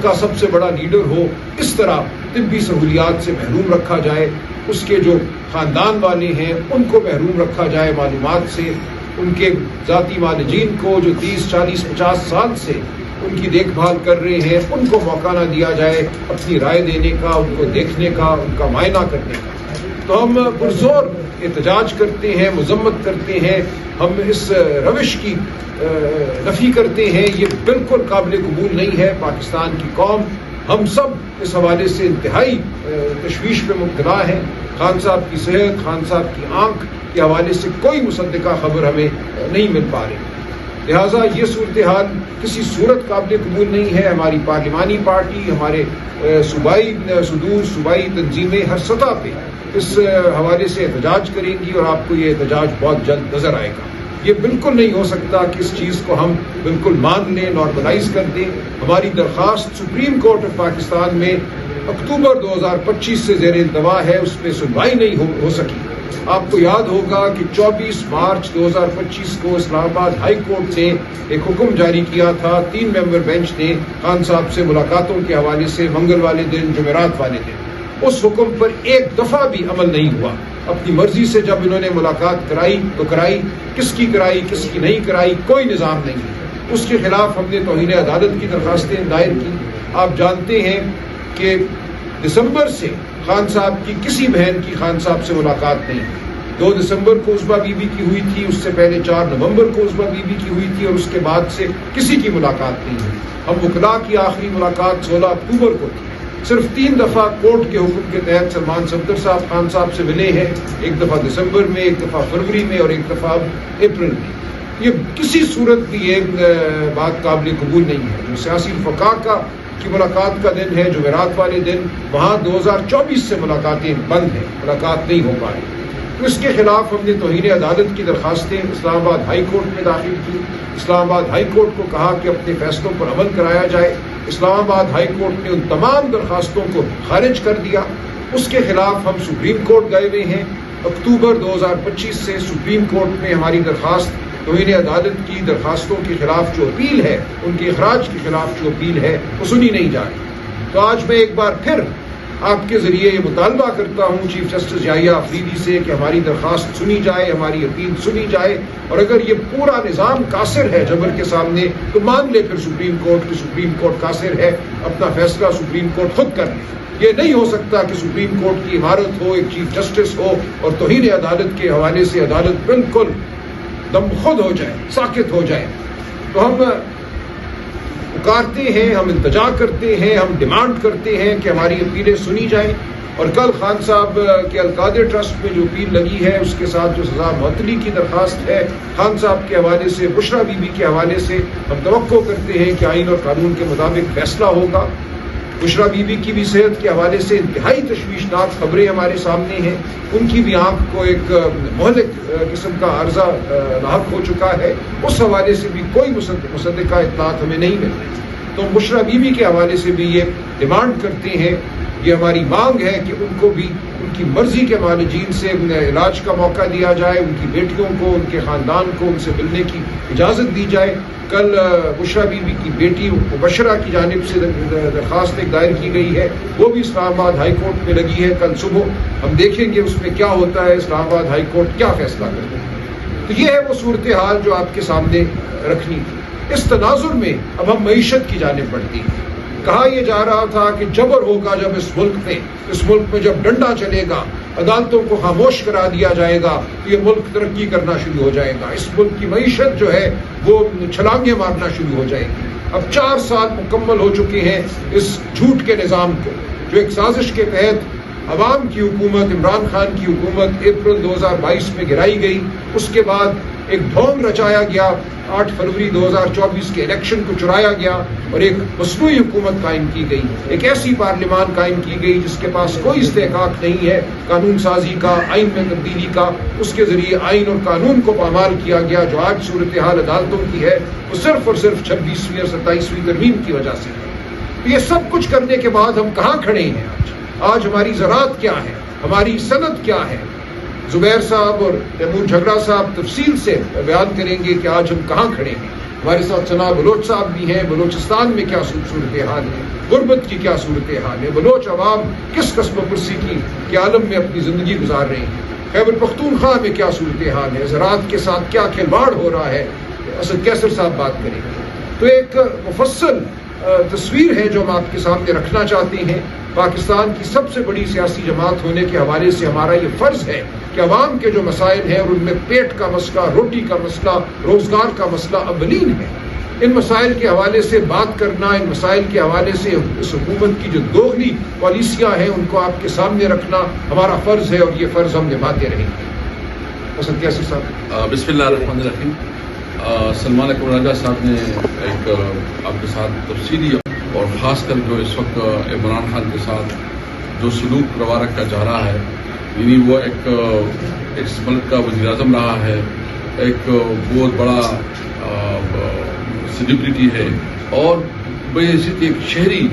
کا سب سے بڑا لیڈر ہو، اس طرح طبی سہولیات سے محروم رکھا جائے، اس کے جو خاندان والے ہیں ان کو محروم رکھا جائے معلومات سے، ان کے ذاتی معالجین کو جو 30 40 50 سال سے ان کی دیکھ بھال کر رہے ہیں ان کو موقع نہ دیا جائے اپنی رائے دینے کا، ان کو دیکھنے کا، ان کا معائنہ کرنے کا۔ تو ہم پرزور احتجاج کرتے ہیں، مذمت کرتے ہیں، ہم اس روش کی نفی کرتے ہیں، یہ بالکل قابل قبول نہیں ہے۔ پاکستان کی قوم، ہم سب اس حوالے سے انتہائی تشویش میں مبتلا ہیں۔ خان صاحب کی صحت، خان صاحب کی آنکھ کے حوالے سے کوئی مصدقہ خبر ہمیں نہیں مل پا رہی، لہٰذا یہ صورتحال کسی صورت قابل قبول نہیں ہے۔ ہماری پارلیمانی پارٹی، ہمارے صوبائی صوبائی تنظیمیں ہر سطح پہ اس حوالے سے احتجاج کریں گی، اور آپ کو یہ احتجاج بہت جلد نظر آئے گا۔ یہ بالکل نہیں ہو سکتا کہ اس چیز کو ہم بالکل مان لیں، نارملائز کر دیں۔ ہماری درخواست سپریم کورٹ آف پاکستان میں اکتوبر 2025 سے زیر التوا ہے، اس پہ سنوائی نہیں ہو سکی۔ آپ کو یاد ہوگا کہ 24 مارچ 2025 کو اسلام آباد ہائی کورٹ نے ایک حکم جاری کیا تھا، 3 ممبر بینچ نے خان صاحب سے ملاقاتوں کے حوالے سے، منگل والے دن، جمعرات والے دن۔ اس حکم پر ایک دفعہ بھی عمل نہیں ہوا۔ اپنی مرضی سے جب انہوں نے ملاقات کرائی تو کرائی، کس کی کرائی کس کی نہیں کرائی کوئی نظام نہیں۔ اس کے خلاف ہم نے توہین عدالت کی درخواستیں دائر کی۔ آپ جانتے ہیں کہ دسمبر سے خان صاحب کی کسی بہن کی خان صاحب سے ملاقات نہیں۔ 2 دسمبر کو عصبہ بی بی کی ہوئی تھی، اس سے پہلے 4 نومبر کو عصبہ بی بی کی ہوئی تھی، اور اس کے بعد سے کسی کی ملاقات نہیں ہوئی۔ ہم وکلاء کی آخری ملاقات 16 اکتوبر کو تھی۔ صرف 3 دفعہ کورٹ کے حکم کے تحت سلمان صفدر صاحب خان صاحب سے ملے ہیں، ایک دفعہ دسمبر میں، ایک دفعہ فروری میں، اور ایک دفعہ اپریل میں۔ یہ کسی صورت بھی یہ بات قابل قبول نہیں ہے۔ جو سیاسی فقاہ کی ملاقات کا دن ہے، جمعرات والے دن، وہاں 2024 سے ملاقاتیں بند ہیں، ملاقات نہیں ہو پا رہی۔ تو اس کے خلاف ہم نے توہین عدالت کی درخواستیں اسلام آباد ہائی کورٹ میں داخل کی۔ اسلام آباد ہائی کورٹ کو کہا کہ اپنے فیصلوں پر عمل کرایا جائے۔ اسلام آباد ہائی کورٹ نے ان تمام درخواستوں کو خارج کر دیا۔ اس کے خلاف ہم سپریم کورٹ گئے ہوئے ہیں۔ اکتوبر 2025 سے سپریم کورٹ میں ہماری درخواست، توہین عدالت کی درخواستوں کے خلاف جو اپیل ہے، ان کے اخراج کے خلاف جو اپیل ہے، وہ سنی نہیں جا رہی۔ تو آج میں ایک بار پھر آپ کے ذریعے یہ مطالبہ کرتا ہوں چیف جسٹس یحییٰ آفریدی سے کہ ہماری درخواست سنی جائے، ہماری اپیل سنی جائے، اور اگر یہ پورا نظام قاصر ہے جبر کے سامنے تو مان لے پھر سپریم کورٹ کہ سپریم کورٹ قاصر ہے، اپنا فیصلہ سپریم کورٹ خود کر لے۔ یہ نہیں ہو سکتا کہ سپریم کورٹ کی عمارت ہو، ایک چیف جسٹس ہو، اور توہین عدالت کے حوالے سے عدالت بالکل دم خود ہو جائے، ساکت ہو جائے۔ تو ہم پکارتے ہیں، ہم التجا کرتے ہیں، ہم ڈیمانڈ کرتے ہیں کہ ہماری اپیلیں سنی جائیں، اور کل خان صاحب کے القادر ٹرسٹ میں جو اپیل لگی ہے اس کے ساتھ جو سزا معطلی کی درخواست ہے خان صاحب کے حوالے سے، بشرا بی بی کے حوالے سے، ہم توقع کرتے ہیں کہ آئین اور قانون کے مطابق فیصلہ ہوگا۔ بشرا بی بی کی بھی صحت کے حوالے سے انتہائی تشویشناک خبریں ہمارے سامنے ہیں، ان کی بھی آنکھ کو ایک مہلک قسم کا عرضہ لاحق ہو چکا ہے، اس حوالے سے بھی کوئی مصدقہ اطلاعات ہمیں نہیں مل رہی۔ تو بشرا بی بی کے حوالے سے بھی یہ ڈیمانڈ کرتے ہیں، یہ ہماری مانگ ہے کہ ان کو بھی ان کی مرضی کے معالجین سے علاج کا موقع دیا جائے، ان کی بیٹیوں کو، ان کے خاندان کو ان سے ملنے کی اجازت دی جائے۔ کل بشرا بی بی کی بیٹی مبشرہ کی جانب سے درخواست ایک دائر کی گئی ہے، وہ بھی اسلام آباد ہائی کورٹ میں لگی ہے کل صبح۔ ہم دیکھیں گے اس میں کیا ہوتا ہے، اسلام آباد ہائی کورٹ کیا فیصلہ کرتا ہے۔ تو یہ ہے وہ صورتحال جو آپ کے سامنے رکھنی تھی۔ اس تناظر میں اب ہم معیشت کی جانب بڑھتی ہیں۔ کہا یہ جا رہا تھا کہ جبر ہوگا جب اس ملک میں جب ڈنڈا چلے گا، عدالتوں کو خاموش کرا دیا جائے گا تو یہ ملک ترقی کرنا شروع ہو جائے گا، اس ملک کی معیشت جو ہے وہ چھلانگیں مارنا شروع ہو جائے گی۔ اب 4 سال مکمل ہو چکے ہیں اس جھوٹ کے نظام کو، جو ایک سازش کے تحت عوام کی حکومت، عمران خان کی حکومت اپریل 2022 میں گرائی گئی۔ اس کے بعد ایک ڈھونگ رچایا گیا، 8 فروری 2024 کے الیکشن کو چرایا گیا، اور ایک مصنوعی حکومت قائم کی گئی، ایک ایسی پارلیمان قائم کی گئی جس کے پاس کوئی استحقاق نہیں ہے قانون سازی کا، آئین میں تبدیلی کا۔ اس کے ذریعے آئین اور قانون کو پامال کیا گیا۔ جو آج صورتحال عدالتوں کی ہے وہ صرف اور صرف 26ویں اور 27ویں ترمیم کی وجہ سے ہے۔ تو یہ سب کچھ کرنے کے بعد ہم کہاں کھڑے ہیں آج ہماری زراعت کیا ہے، ہماری صنعت کیا ہے؟ زبیر صاحب اور تیمور جھگڑا صاحب تفصیل سے بیان کریں گے کہ آج ہم کہاں کھڑے ہیں۔ ہمارے ساتھ ثنا بلوچ صاحب بھی ہیں. بلوچستان میں کیا صورتحال ہے, غربت کی کیا صورتحال ہے, بلوچ عوام کس قسم پرسی کے عالم میں اپنی زندگی گزار رہی ہیں, خیبر پختونخوا میں کیا صورتحال ہے, زراعت کے ساتھ کیا کھلواڑ ہو رہا ہے, اسد کیسر صاحب بات کریں گے. تو ایک مفصل تصویر ہے جو ہم آپ کے سامنے رکھنا چاہتے ہیں. پاکستان کی سب سے بڑی سیاسی جماعت ہونے کے حوالے سے ہمارا یہ فرض ہے کہ عوام کے جو مسائل ہیں اور ان میں پیٹ کا مسئلہ, روٹی کا مسئلہ, روزگار کا مسئلہ اولین ہے. ان مسائل کے حوالے سے بات کرنا, ان مسائل کے حوالے سے اس حکومت کی جو دوغلی پالیسیاں ہیں ان کو آپ کے سامنے رکھنا ہمارا فرض ہے, اور یہ فرض ہم نبھاتے رہیں گے. اسد کیسر صاحب. بسم اللہ الرحمن الرحیم. سلمان اکبر راجہ صاحب نے ایک آپ کے ساتھ تفصیلی اور خاص کر جو اس وقت عمران خان کے ساتھ جو سلوک روا رکھا جا رہا ہے, یعنی وہ ایک اس ملک کا وزیر اعظم رہا ہے, ایک بہت بڑا سیلیبریٹی ہے, اور بحیثیت ایک شہری,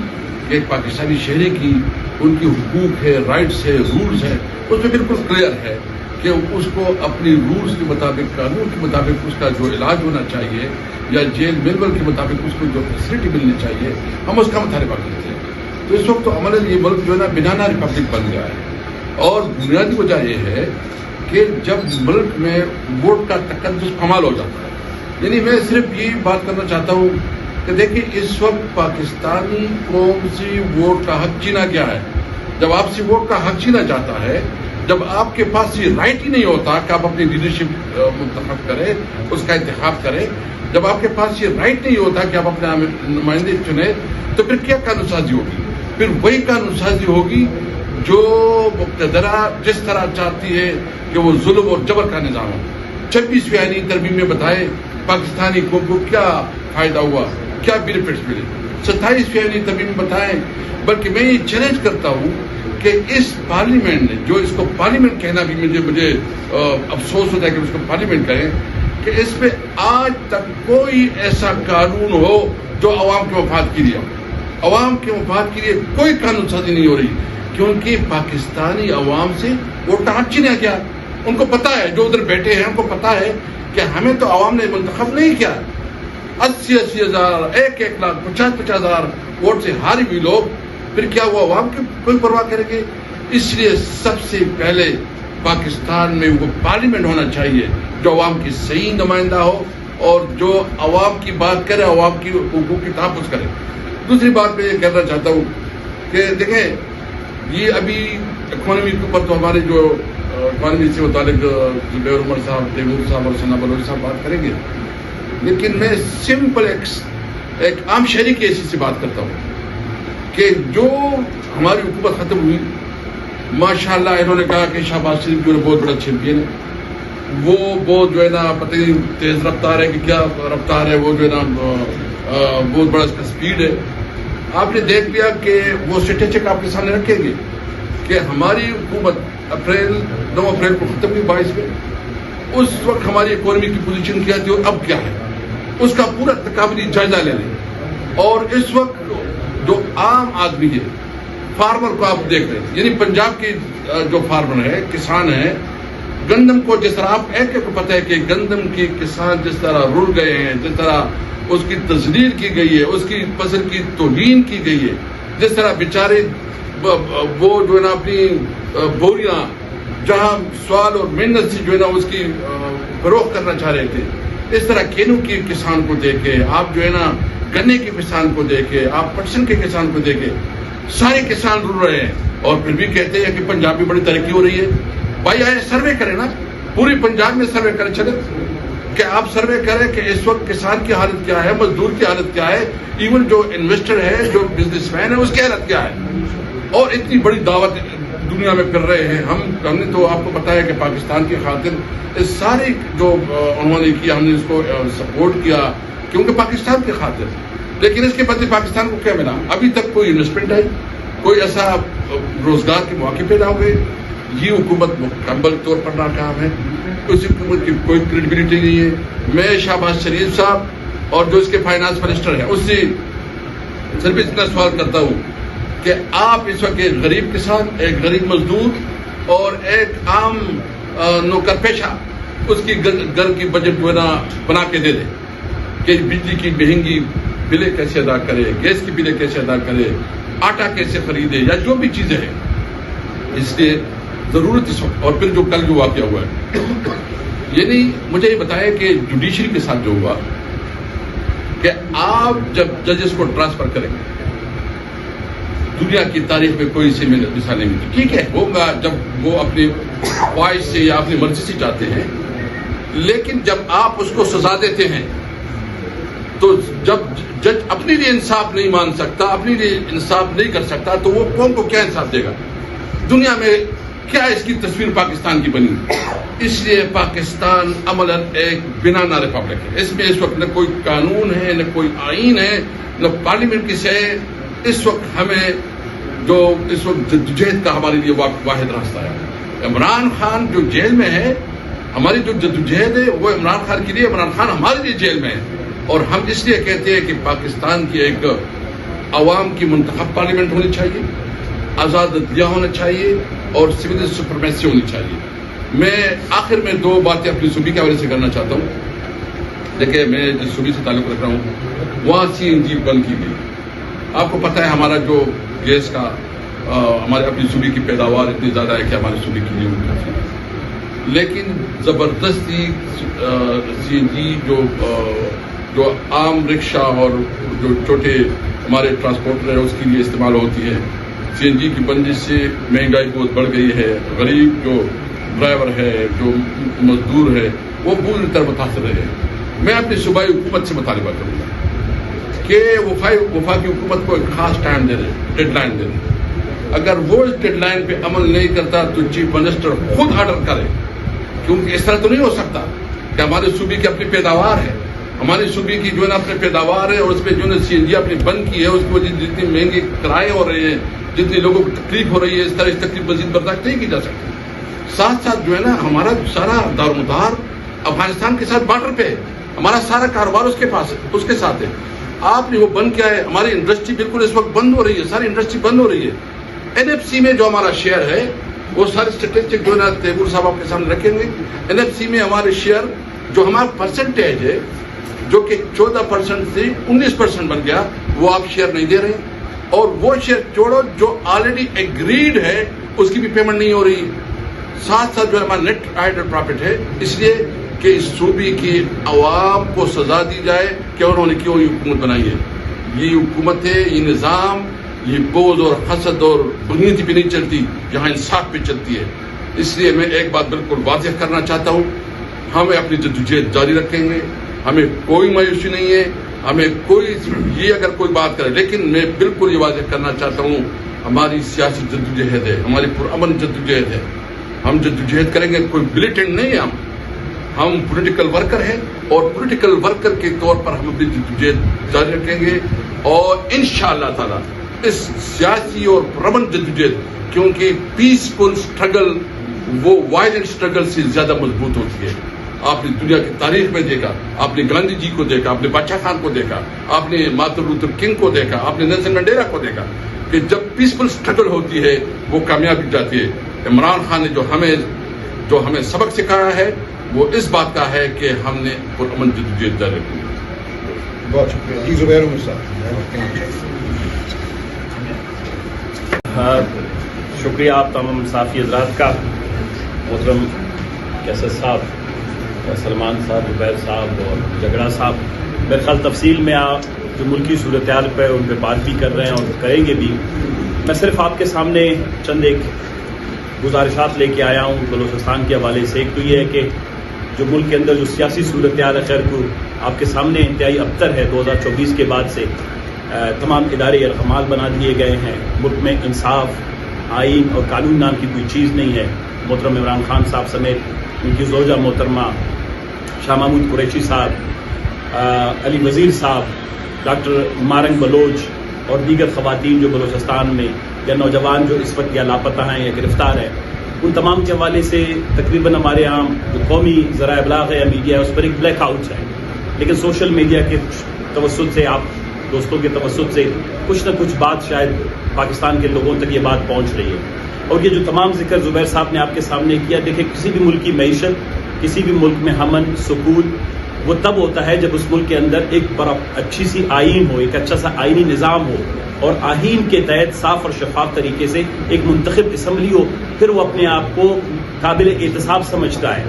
ایک پاکستانی شہری کی ان کی حقوق ہے, رائٹس ہے, رولز ہے, اس میں بالکل کلیئر ہے کہ اس کو اپنی رولز کے مطابق, قانون کے مطابق اس کا جو علاج ہونا چاہیے یا جیل مینول کے مطابق اس کو جو فیسلٹی ملنی چاہیے, ہم اس کا مطالبہ کرتے ہیں. تو اس وقت تو عملاً یہ ملک جو ہے نا بنانا ریپبلک بن گیا ہے, اور بنیادی وجہ یہ ہے کہ جب ملک میں ووٹ کا تقدس کمال ہو جاتا ہے. یعنی میں صرف یہ بات کرنا چاہتا ہوں کہ دیکھیں اس وقت پاکستانی قوم سے ووٹ کا حق چھینا کیا ہے. جب آپ سے ووٹ کا حق چھینا جاتا ہے, جب آپ کے پاس یہ رائٹ ہی نہیں ہوتا کہ آپ اپنی لیڈرشپ منتخب کریں, اس کا انتخاب کریں, جب آپ کے پاس یہ رائٹ نہیں ہوتا کہ آپ اپنے نمائندے چنیں, تو پھر کیا قانون سازی ہوگی؟ پھر وہی قانون سازی ہوگی جو مقتدرہ جس طرح چاہتی ہے کہ وہ ظلم اور جبر کا نظام ہو. 26ویں آئینی ترمیم میں بتائیں پاکستانی قوم کو کیا فائدہ ہوا, کیا بینیفٹس ملے. 27ویں آئینی ترمیم میں بتائیں. بلکہ میں یہ چیلنج کرتا ہوں کہ اس پارلیمنٹ نے, جو اس کو پارلیمنٹ کہنا بھی مجھے افسوس ہوتا ہے کہ اس کو پارلیمنٹ کہیں, کہ اس پہ آج تک کوئی ایسا قانون ہو جو عوام کے مفاد کے لیے ہو. عوام کے مفاد کے لیے کوئی قانون سازی نہیں ہو رہی, کیونکہ پاکستانی عوام سے ووٹ کا حق چھینا کیا. ان کو پتا ہے, جو ادھر بیٹھے ہیں ان کو پتا ہے کہ ہمیں تو عوام نے منتخب نہیں کیا. 80,000 1 لاکھ 50,000 ہزار ووٹ سے ہاری ہوئی لوگ, پھر کیا وہ عوام کی کوئی پرواہ کریں گے؟ اس لیے سب سے پہلے پاکستان میں وہ پارلیمنٹ ہونا چاہیے جو عوام کی صحیح نمائندہ ہو اور جو عوام کی بات کرے, عوام کی حقوق کی تحفظ کرے. دوسری بات میں یہ کہنا چاہتا ہوں کہ دیکھیں یہ ابھی اکانومی کے اوپر تو ہمارے جو اکانومی سے متعلق زبیر عمر صاحب, تیمور صاحب اور ثنا بلوچ صاحب بات کریں گے, لیکن میں سمپل ایک عام شہری کی حیثیت سے بات کرتا ہوں کہ جو ہماری حکومت ختم ہوئی, ماشاءاللہ انہوں نے کہا کہ شہباز شریف جو ہے بہت بڑا چیمپئن ہے, وہ بہت جو ہے نا پتہ نہیں تیز رفتار ہے کہ کیا رفتار ہے, وہ جو ہے نا بہت بڑا اس کا سپیڈ ہے. آپ نے دیکھ لیا کہ وہ اسٹیٹسٹک آپ کے سامنے رکھیں گے کہ ہماری حکومت 9 اپریل کو ختم ہوئی 22 میں, اس وقت ہماری اکانومی کی پوزیشن کیا تھی اور اب کیا ہے, اس کا پورا تقابلی جائزہ لے لیں. اور اس وقت جو عام آدمی ہے, فارمر کو آپ دیکھ رہے ہیں, یعنی پنجاب کے جو فارمر ہے, کسان ہیں, گندم کو جس طرح آپ ایک کو پتہ ہے کہ گندم کے کسان جس طرح رل گئے ہیں, جس طرح اس کی تذلیل کی گئی ہے, اس کی فصل کی توہین کی گئی ہے, جس طرح بیچارے وہ جو ہے نا اپنی بوریاں جہاں سوال اور محنت سے جو ہے نا اس کی فروخت کرنا چاہ رہے تھے, اس طرح کینو کے کسان کو دیکھے, آپ جو ہے نا گنے کے کسان کو دیکھے, آپ پٹسن کے کسان کو دیکھے, سارے کسان رل رہے ہیں اور پھر بھی کہتے ہیں کہ پنجاب میں بڑی ترقی ہو رہی ہے. بھائی آئے سروے کریں نا, پوری پنجاب میں سروے کریں, چلے کہ آپ سروے کریں کہ اس وقت کسان کی حالت کیا ہے, مزدور کی حالت کیا ہے, ایون جو انویسٹر ہے, جو بزنس مین ہے, اس کی حالت کیا ہے. اور اتنی بڑی دعوت دنیا میں کر رہے ہیں. ہم نے تو آپ کو پتا ہے کہ پاکستان کی خاطر اس ساری جو انہوں نے کیا, ہم نے اس کو سپورٹ کیا کیونکہ پاکستان کی خاطر. لیکن اس کے بدلے پاکستان کو کیا ملا؟ ابھی تک کوئی انویسٹمنٹ ہے, کوئی ایسا روزگار کے مواقع پیدا ہوئے. یہ حکومت مکمل طور پر ناکام ہے, اس حکومت کی کوئی کریڈیبلٹی نہیں ہے. میں شہباز شریف صاحب اور جو اس کے فائنانس منسٹر ہیں اس سے صرف اتنا سوال کرتا ہوں کہ آپ اس وقت ایک غریب کسان, ایک غریب مزدور اور ایک عام نوکر پیشہ, اس کی گھر کی بجٹ جو ہے نا بنا کے دے دیں. کہ بجلی کی مہنگی بلیں کیسے ادا کرے, گیس کی بلیں کیسے ادا کرے, آٹا کیسے خریدے, یا جو بھی چیزیں ہیں. اس لیے ضرورت اس وقت, اور پھر جو کل جو واقعہ ہوا ہے, یعنی مجھے یہ بتایا کہ جوڈیشری کے ساتھ جو ہوا کہ آپ جب ججز کو ٹرانسفر کریں گے, دنیا کی تاریخ میں کوئی سے مثال نہیں ملتی. ٹھیک ہے, وہ جب وہ اپنی خواہش سے یا اپنی مرضی سے چاہتے ہیں, لیکن جب آپ اس کو سزا دیتے ہیں تو جب جج اپنے لیے انصاف نہیں مان سکتا, اپنے لیے انصاف نہیں کر سکتا, تو وہ قوم کو کیا انصاف دے گا؟ دنیا میں کیا اس کی تصویر پاکستان کی بنی؟ اس لیے پاکستان عملاً ایک بنانا ریپبلک ہے. اس میں اس وقت نہ کوئی قانون ہے, نہ کوئی آئین ہے, نہ پارلیمنٹ کی سے. اس وقت ہمیں جو اس وقت جدوجہد کا ہمارے لیے واحد راستہ ہے. عمران خان جو جیل میں ہے, ہماری جو جدوجہد ہے وہ عمران خان کے لیے, عمران خان ہمارے لیے جیل میں ہے. اور ہم اس لیے کہتے ہیں کہ پاکستان کی ایک عوام کی منتخب پارلیمنٹ ہونی چاہیے, آزاد عدلیہ ہونا چاہیے, اور سول سپرمیسی ہونی چاہیے. میں آخر میں دو باتیں اپنی صوبے کے حوالے سے کرنا چاہتا ہوں. دیکھیں, میں جس صوبے سے تعلق رکھ رہا ہوں وہاں CNG بند کی گئی. آپ کو پتہ ہے ہمارا جو گیس کا ہمارے اپنی صوبے کی پیداوار اتنی زیادہ ہے کہ ہمارے صوبے کی نہیں ہوتی, لیکن زبردستی CNG جو عام رکشہ اور جو چھوٹے ہمارے ٹرانسپورٹر ہیں اس کے لیے استعمال ہوتی ہے, CNG کی بندش سے مہنگائی بہت بڑھ گئی ہے. غریب جو ڈرائیور ہے, جو مزدور ہے, وہ پوری طرح متاثر رہے. میں اپنی صوبائی حکومت سے مطالبہ کروں گا کہ وفاقی حکومت کو ایک خاص ٹائم دے دیں, ڈیڈ لائن دے دیں. اگر وہ اس ڈیڈ لائن پہ عمل نہیں کرتا تو چیف منسٹر خود آرڈر کرے, کیونکہ اس طرح تو نہیں ہو سکتا کہ ہمارے صوبے کی اپنی پیداوار ہے, ہماری صوبے کی جو ہے نا اپنی پیداوار ہے, اور اس پہ جو ہے CNG اپنی بند کی ہے, اس کی وجہ سے جتنی مہنگے کرائے ہو رہے ہیں, جتنی لوگوں کو تکلیف ہو رہی ہے, اس طرح اس تکلیف مزید برداشت نہیں کی جا سکتی. ساتھ ساتھ جو ہے نا ہمارا سارا دارمدار افغانستان کے ساتھ بارڈر پہ ہے, ہمارا سارا کاروبار اس کے پاس ہے, اس کے ساتھ ہے. آپ نے وہ بند کیا ہے, ہماری انڈسٹری بالکل اس وقت بند ہو رہی ہے, ساری انڈسٹری بند ہو رہی ہے. NFC میں جو ہمارا شیئر ہے وہ سارے اسٹیٹسٹک جو ہے نا تیمور صاحب آپ کے سامنے رکھیں گے. NFC میں ہمارے شیئر جو ہمارا پرسنٹیج ہے جو کہ 14% سے 19% بن گیا, وہ آپ شیئر نہیں دے رہے, اور وہ شیئر چھوڑو جو آلریڈی ایگریڈ ہے اس کی بھی پیمنٹ نہیں ہو رہی. ساتھ ساتھ جو ہے ہمارا نیٹ آئیڈل پروفٹ ہے, اس لیے کہ اس صوبے کی عوام کو سزا دی جائے کہ انہوں نے کیوں یہ حکومت بنائی ہے. یہ حکومت ہے, یہ نظام, یہ بغض اور حسد اور بدنیتی پہ نہیں چلتی, یہاں انصاف پہ چلتی ہے. اس لیے میں ایک بات بالکل واضح کرنا چاہتا ہوں, ہم اپنی جدوجہد جاری رکھیں گے, ہمیں کوئی مایوسی نہیں ہے, ہمیں کوئی یہ اگر کوئی بات کرے, لیکن میں بالکل یہ واضح کرنا چاہتا ہوں ہماری سیاسی جدوجہد ہے, ہماری پرامن جدوجہد ہے. ہم جدوجہد کریں گے, کوئی بلیٹنٹ نہیں ہے, ہم پولیٹیکل ورکر ہیں, اور پولیٹیکل ورکر کے طور پر ہم اپنی جدوجہد جاری رکھیں گے. اور انشاءاللہ تعالی اس سیاسی اور پرامن جدوجہد, کیونکہ پیسفل اسٹرگل وہ وائلنٹ اسٹرگل سے زیادہ مضبوط ہوتی ہے. آپ نے دنیا کی تاریخ میں دیکھا, آپ نے گاندھی جی کو دیکھا, آپ نے بادشاہ خان کو دیکھا, آپ نے مارٹن لوتھر کنگ کو دیکھا, آپ نے نیلسن منڈیلا کو دیکھا کہ جب پیسفل اسٹرگل ہوتی ہے وہ کامیابی جاتی ہے. عمران خان نے جو ہمیں سبق سکھایا ہے وہ اس بات کا ہے کہ ہم نے پرامن جدوجہد جاری رکھی. بہت شکریہ جی. زبیر احمد صاحب. شکریہ آپ تمام صحافی حضرات کا. محترم کیسر صاحب, سلمان صاحب, زبیر صاحب اور جگڑا صاحب, میرے خیال تفصیل میں آپ جو ملکی صورتحال پہ ان پہ بات بھی کر رہے ہیں اور کریں گے بھی. میں صرف آپ کے سامنے چند ایک گزارشات لے کے آیا ہوں بلوچستان کے حوالے سے. ایک تو یہ ہے کہ جو ملک کے اندر جو سیاسی صورتحال ہے, خیر کو آپ کے سامنے انتہائی ابتر ہے. 2024 کے بعد سے تمام ادارے یرغمال بنا دیے گئے ہیں. ملک میں انصاف, آئین اور قانون نام کی کوئی چیز نہیں ہے. محترم عمران خان صاحب سمیت ان کی زوجہ محترمہ شاہ محمود قریشی صاحب, علی وزیر صاحب, ڈاکٹر مارنگ بلوچ اور دیگر خواتین جو بلوچستان میں یا نوجوان جو اس وقت یا لاپتہ ہیں یا گرفتار ہیں, ان تمام کے حوالے سے تقریباً ہمارے یہاں جو قومی ذرائع ابلاغ ہے یا میڈیا ہے اس پر ایک بلیک آؤٹ ہے. لیکن سوشل میڈیا کے توسط سے, آپ دوستوں کے توسط سے کچھ نہ کچھ بات شاید پاکستان کے لوگوں تک یہ بات پہنچ رہی ہے. اور یہ جو تمام ذکر زبیر صاحب نے آپ کے سامنے کیا, دیکھیں کسی بھی ملک کی معیشت, کسی بھی ملک میں امن, سکون وہ تب ہوتا ہے جب اس ملک کے اندر ایک اچھی سی آئین ہو، ایک اچھا سا آئینی نظام ہو، اور آئین کے تحت صاف اور شفاف طریقے سے ایک منتخب اسمبلی ہو، پھر وہ اپنے آپ کو قابل احتساب سمجھتا ہے.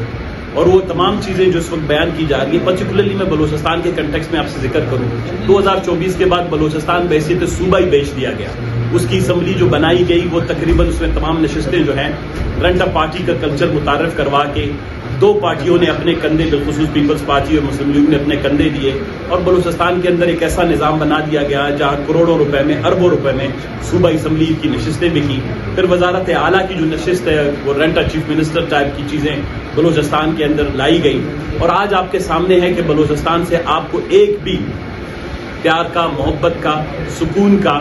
اور وہ تمام چیزیں جو اس وقت بیان کی جا رہی ہے، پرٹیکولرلی میں بلوچستان کے کنٹیکس میں آپ سے ذکر کروں، 2024 کے بعد بلوچستان بحیثیت صوبہ ہی بیچ دیا گیا. اس کی اسمبلی جو بنائی گئی وہ تقریباً اس میں تمام نشستیں جو ہیں رنٹا پارٹی کا کلچر متعارف کروا کے دو پارٹیوں نے اپنے کندھے، بالخصوص پیپلز پارٹی اور مسلم لیگ نے اپنے کندھے دیے، اور بلوچستان کے اندر ایک ایسا نظام بنا دیا گیا جہاں کروڑوں روپے میں، اربوں روپے میں صوبہ اسمبلی کی نشستیں بھی کی. پھر وزارت اعلیٰ کی جو نشست ہے وہ رنٹا چیف منسٹر ٹائپ کی چیزیں بلوچستان کے اندر لائی گئی. اور آج آپ کے سامنے ہے کہ بلوچستان سے آپ کو ایک بھی پیار کا، محبت کا، سکون کا،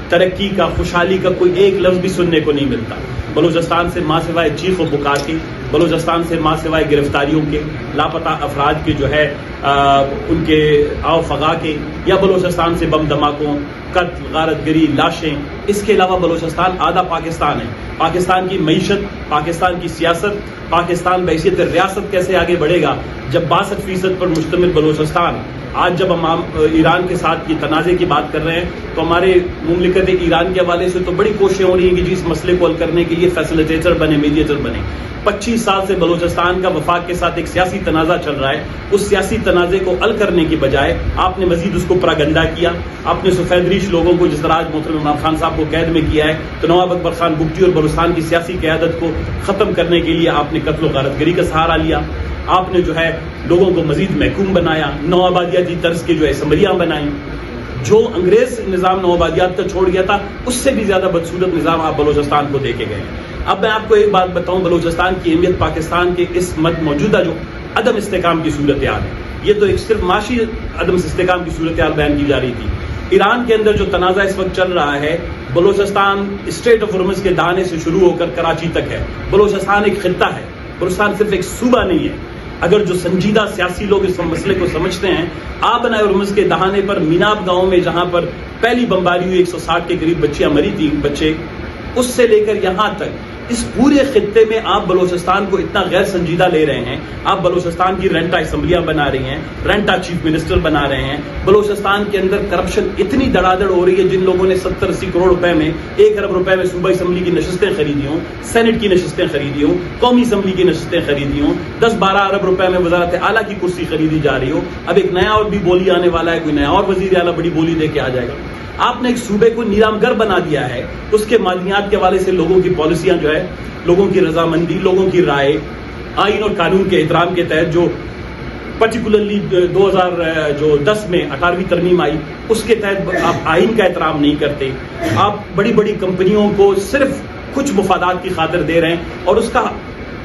ترقی کا، خوشحالی کا کوئی ایک لفظ بھی سننے کو نہیں ملتا. بلوچستان سے ماں سوائے چیخ و پکار کے، بلوچستان سے ماں سوائے گرفتاریوں کے، لاپتہ افراد کے جو ہے ان کے آو فغا کے، یا بلوچستان سے بم دھماکوں، قتل، غارت گری، لاشیں، اس کے علاوہ بلوچستان آدھا پاکستان ہے. پاکستان کی معیشت، پاکستان کی سیاست، پاکستان بحیثیت ریاست کیسے آگے بڑھے گا جب 62% پر مشتمل بلوچستان. آج جب ہم ایران کے ساتھ یہ تنازع کی بات کر رہے ہیں تو ہمارے مملکت ایران کے حوالے سے تو بڑی کوششیں ہو رہی ہیں کہ جی اس مسئلے کو حل کرنے کے لیے فیسیلیٹیٹر بنے، میڈیٹر بنے. 25 سال سے بلوچستان کا وفاق کے ساتھ ایک سیاسی تنازع چل رہا ہے. اس سیاسی تنازع کو حل کرنے کی بجائے آپ نے مزید اس کو پراگنڈا کیا. آپ نے سفید ریش لوگوں کو، جس طرح آج محترم عمران خان صاحب کو قید میں کیا ہے، تو نواب اکبر خان بگٹی اور بلوچستان کی سیاسی قیادت کو ختم کرنے کے لیے آپ نے قتل و غارت گری کا سہارا لیا. آپ نے جو ہے لوگوں کو مزید محکوم بنایا، نوآبادیاتی طرز کی جو اسمبلیاں بنائیں. جو انگریز نظام نوآبادیات کا چھوڑ گیا تھا اس سے بھی زیادہ بدصورت نظام آپ بلوچستان کو دے کے گئے ہیں. اب میں آپ کو ایک بات بتاؤں، بلوچستان کی اہمیت پاکستان کے اس موجودہ جو عدم استحکام کی صورتحال ہے، یہ تو ایک صرف معاشی عدم استحکام کی صورتحال بیان کی جا رہی تھی. ایران کے اندر جو تنازع اس وقت چل رہا ہے، بلوچستان اسٹریٹ آف ہرمز کے دہانے سے شروع ہو کر کراچی تک ہے. بلوچستان ایک خطہ ہے، بلوچستان صرف ایک صوبہ نہیں ہے. اگر جو سنجیدہ سیاسی لوگ اس مسئلے کو سمجھتے ہیں، آبنائے ہرمز کے دہانے پر میناب گاؤں میں جہاں پر پہلی بمباری ہوئی 160 کے قریب بچیاں مری تھیں، بچے، اس سے لے کر یہاں تک اس پورے خطے میں آپ بلوچستان کو اتنا غیر سنجیدہ لے رہے ہیں. آپ بلوچستان کی رنٹا اسمبلیاں بنا رہی ہیں، رنٹا چیف منسٹر بنا رہے ہیں. بلوچستان کے اندر کرپشن اتنی دڑا دڑ ہو رہی ہے، جن لوگوں نے 70-80 کروڑ روپے میں 1 ارب روپے میں صوبہ اسمبلی کی نشستیں خریدی ہوں، سینٹ کی نشستیں خریدی ہوں، قومی اسمبلی کی نشستیں خریدی ہوں، 10-12 ارب روپے میں وزارت اعلیٰ کی کرسی خریدی جا رہی ہو. اب ایک نیا اور بھی بولی آنے والا ہے، کوئی نیا اور وزیر اعلیٰ بڑی بولی دے کے آ جائے گا. آپ نے ایک صوبے کو نیلام گر بنا دیا ہے. اس کے مالیات کے حوالے سے لوگوں کی پالیسیاں جو ہے، لوگوں کی رضامندی، لوگوں کی رائے، آئین اور قانون کے احترام کے تحت جو پرٹیکولرلی 2010 میں 18ویں ترمیم آئی، اس کے تحت آپ آئین کا احترام نہیں کرتے. آپ بڑی بڑی کمپنیوں کو صرف کچھ مفادات کی خاطر دے رہے ہیں، اور اس کا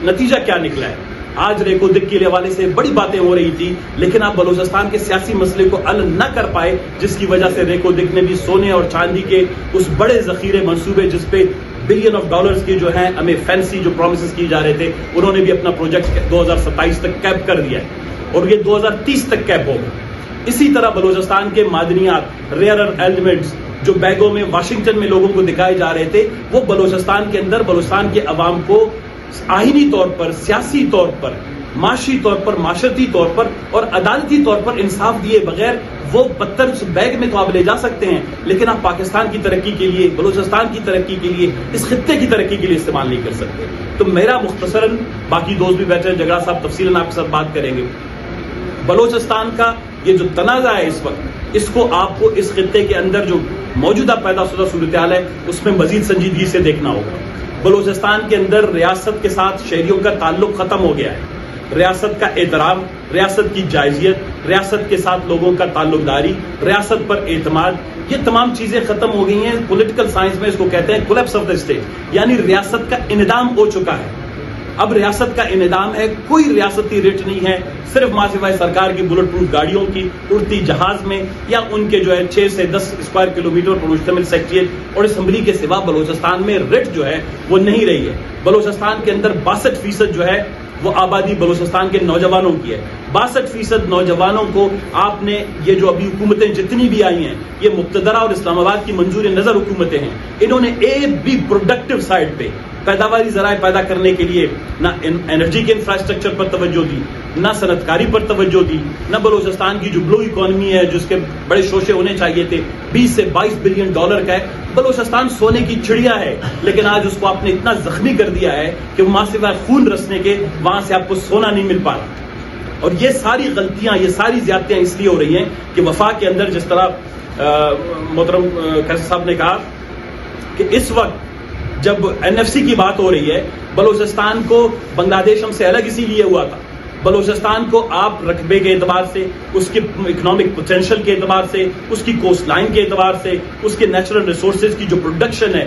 نتیجہ کیا نکلا ہے؟ آج ریکو دک کے حوالے سے بڑی باتیں ہو رہی تھی، لیکن آپ بلوچستان کے سیاسی مسئلے کو حل نہ کر پائے، جس کی وجہ سے ریکو دک نے بھی سونے اور چاندی کے اس بڑے ذخیرے منصوبے، جس پہ بلین آف ڈالرز کی جو ہیں ہمیں فینسی جو پرومسز کی جا رہے تھے، انہوں نے بھی اپنا پروجیکٹ 2027 تک کیپ کر دیا ہے، اور یہ 2030 تک کیپ ہوگا. اسی طرح بلوچستان کے معدنیات، ریئر ایلیمنٹس جو بیگوں میں واشنگٹن میں لوگوں کو دکھائے جا رہے تھے، وہ بلوچستان کے اندر بلوچستان کے عوام کو آئینی طور پر، سیاسی طور پر، معاشی طور پر، معاشرتی طور پر اور عدالتی طور پر انصاف دیے بغیر وہ پتھر اس بیگ میں تو آپ لے جا سکتے ہیں، لیکن آپ پاکستان کی ترقی کے لیے، بلوچستان کی ترقی کے لیے، اس خطے کی ترقی کے لیے استعمال نہیں کر سکتے. تو میرا مختصراً، باقی دوست بھی بیٹھے ہیں، جگڑا صاحب تفصیلاً آپ کے ساتھ بات کریں گے، بلوچستان کا یہ جو تنازع ہے اس وقت، اس کو آپ کو اس خطے کے اندر جو موجودہ پیدا شدہ صورتحال ہے اس میں مزید سنجیدگی سے دیکھنا ہوگا. بلوچستان کے اندر ریاست کے ساتھ شہریوں کا تعلق ختم ہو گیا ہے. ریاست کا احترام، ریاست کی جائزیت، ریاست کے ساتھ لوگوں کا تعلق داری، ریاست پر اعتماد، یہ تمام چیزیں ختم ہو گئی ہیں. پولیٹیکل سائنس میں اس کو کہتے ہیں کولیپس آف دا اسٹیٹ، یعنی ریاست کا انہدام ہو چکا ہے. اب ریاست کا انہدام ہے، کوئی ریاستی رٹ نہیں ہے، صرف ماں سوائے سرکار کی بلٹ پروف گاڑیوں کی، اڑتی جہاز میں، یا ان کے جو ہے 6 سے 10 اسکوائر کلومیٹر پر مشتمل سیکٹریٹ اور اسمبلی کے سوا بلوچستان میں رٹ جو ہے وہ نہیں رہی ہے. بلوچستان کے اندر 62% جو ہے وہ آبادی بلوچستان کے نوجوانوں کی ہے. 62% نوجوانوں کو آپ نے، یہ جو ابھی حکومتیں جتنی بھی آئی ہیں، یہ مقتدرہ اور اسلام آباد کی منظور نظر حکومتیں ہیں، انہوں نے ایک بھی پروڈکٹیو سائڈ پہ پیداواری ذرائع پیدا کرنے کے لیے نہ انرجی کے انفراسٹرکچر پر توجہ دی، نہ صنعت کاری پر توجہ دی، نہ بلوچستان کی جو بلو اکانومی ہے جس کے بڑے شوشے ہونے چاہیے تھے 20 سے 22 بلین ڈالر کا ہے. بلوچستان سونے کی چڑیا ہے، لیکن آج اس کو آپ نے اتنا زخمی کر دیا ہے کہ وہاں سے خون رسنے کے وہاں سے آپ کو سونا نہیں مل پا رہا. اور یہ ساری غلطیاں، یہ ساری زیادتیاں اس لیے ہو رہی ہیں کہ وفاق کے اندر جس طرح محترم قیصر صاحب نے کہا کہ اس وقت جب NFC کی بات ہو رہی ہے، بلوچستان کو بنگلہ دیش ہم سے الگ اسی لیے ہوا تھا. بلوچستان کو آپ رقبے کے اعتبار سے، اس کے اکنامک پوٹینشیل کے اعتبار سے، اس کی کوسٹ لائن کے اعتبار سے، اس کے نیچرل ریسورسز کی جو پروڈکشن ہے،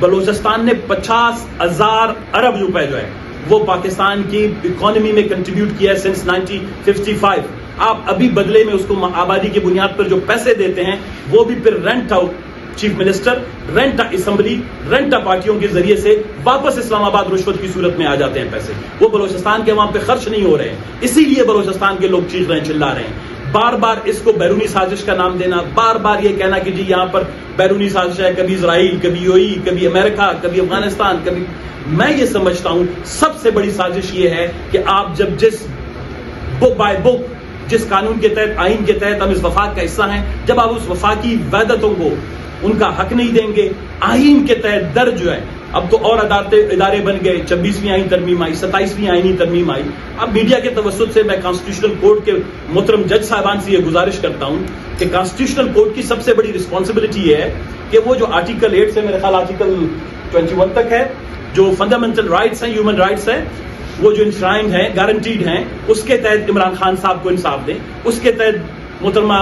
بلوچستان نے 50,000 ارب روپے جو ہے وہ پاکستان کی اکانومی میں کنٹریبیوٹ کیا ہے سنس 1955. آپ ابھی بدلے میں اس کو آبادی کی بنیاد پر جو پیسے دیتے ہیں وہ بھی پھر rent out chief minister, rent assembly, rent پارٹیوں کے ذریعے سے واپس اسلام آباد رشوت کی صورت میں آ جاتے ہیں پیسے. وہ بلوچستان کے وہاں پہ خرچ نہیں ہو رہے ہیں، اسی لیے بلوچستان کے لوگ چیخ رہے ہیں، چلا رہے ہیں. بار بار اس کو بیرونی سازش کا نام دینا، بار بار یہ کہنا کہ جی یہاں پر بیرونی سازش ہے، کبھی اسرائیل، کبھی UAE، کبھی امریکہ، کبھی افغانستان، کبھی. میں یہ سمجھتا ہوں سب سے بڑی سازش یہ ہے کہ آپ جب جس بک بائی بک، جس قانون کے تحت، آئین کے تحت ہم اس وفاق کا حصہ ہیں، جب آپ اس وفاقی وحدتوں کو ان کا حق نہیں دیں گے، آئین کے تحت درج جو ہے، اب تو اور ادارے بن گئے، 26ویں آئین ترمیم آئی، 27ویں آئینی ترمیم آئی. اب میڈیا کے توسط سے میں کانسٹیٹیوشنل کورٹ کے محترم جج صاحبان سے یہ گزارش کرتا ہوں کہ کانسٹیٹیوشنل کورٹ کی سب سے بڑی رسپانسبلٹی یہ ہے کہ وہ جو آرٹیکل 8 سے میرے خیال آرٹیکل 21 تک ہے، جو فنڈامنٹل رائٹس ہیں، ہیومن رائٹس ہیں، وہ جو انشرائنڈ ہیں، گارنٹیڈ ہیں، اس کے تحت عمران خان صاحب کو انصاف دیں، اس کے تحت محترمہ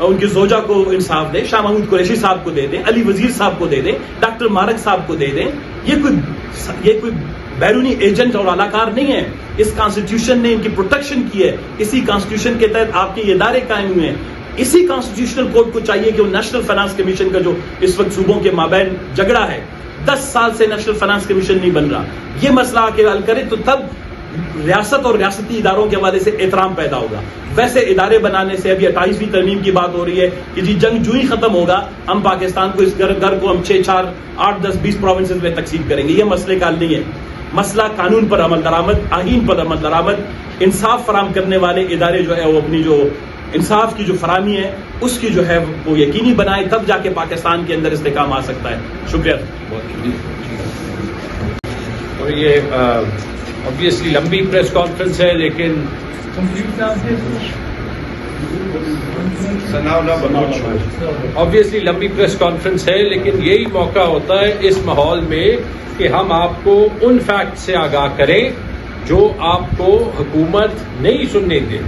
ان کی زوجہ کو انصاف دیں، شاہ محمود قریشی صاحب کو دے دیں، علی وزیر صاحب کو دے دیں، ڈاکٹر مارک صاحب کو دے دیں. یہ کوئی بیرونی ایجنٹ اور علاقار نہیں ہے. اس کانسٹیٹیوشن نے ان کی پروٹیکشن کی ہے، اسی کانسٹیٹیوشن کے تحت آپ کے یہ ادارے قائم ہوئے ہیں. اسی کانسٹیٹیوشنل کورٹ کو چاہیے کہ وہ نیشنل فائنانس کمیشن کا جو اس وقت صوبوں کے مابین جھگڑا ہے، 10 سال سے نیشنل فائنانس کمیشن نہیں بن رہا، یہ مسئلہ آ کے حل کرے تو تب ریاست اور ریاستی اداروں کے حوالے سے احترام پیدا ہوگا. ویسے ادارے بنانے سے ابھی 28ویں ترمیم کی بات ہو رہی ہے کہ جی جنگ جو ہی ختم ہوگا ہم پاکستان کو اس گھر کو ہم 6 4 8 10 20 پروونسز میں تقسیم کریں گے. یہ مسئلے کا حل نہیں ہے. مسئلہ قانون پر عمل درآمد، آئین پر عمل درآمد، انصاف فراہم کرنے والے ادارے جو ہے وہ اپنی جو انصاف کی جو فراہمی ہے اس کی جو ہے وہ یقینی بنائے، تب جا کے پاکستان کے اندر استحکام آ سکتا ہے. شکریہ. اور یہ obviously لمبی پریس کانفرنس ہے، لیکن obviously لمبی پریس کانفرنس ہے، لیکن یہی موقع ہوتا ہے اس ماحول میں کہ ہم آپ کو ان فیکٹ سے آگاہ کریں جو آپ کو حکومت نہیں سننے دے.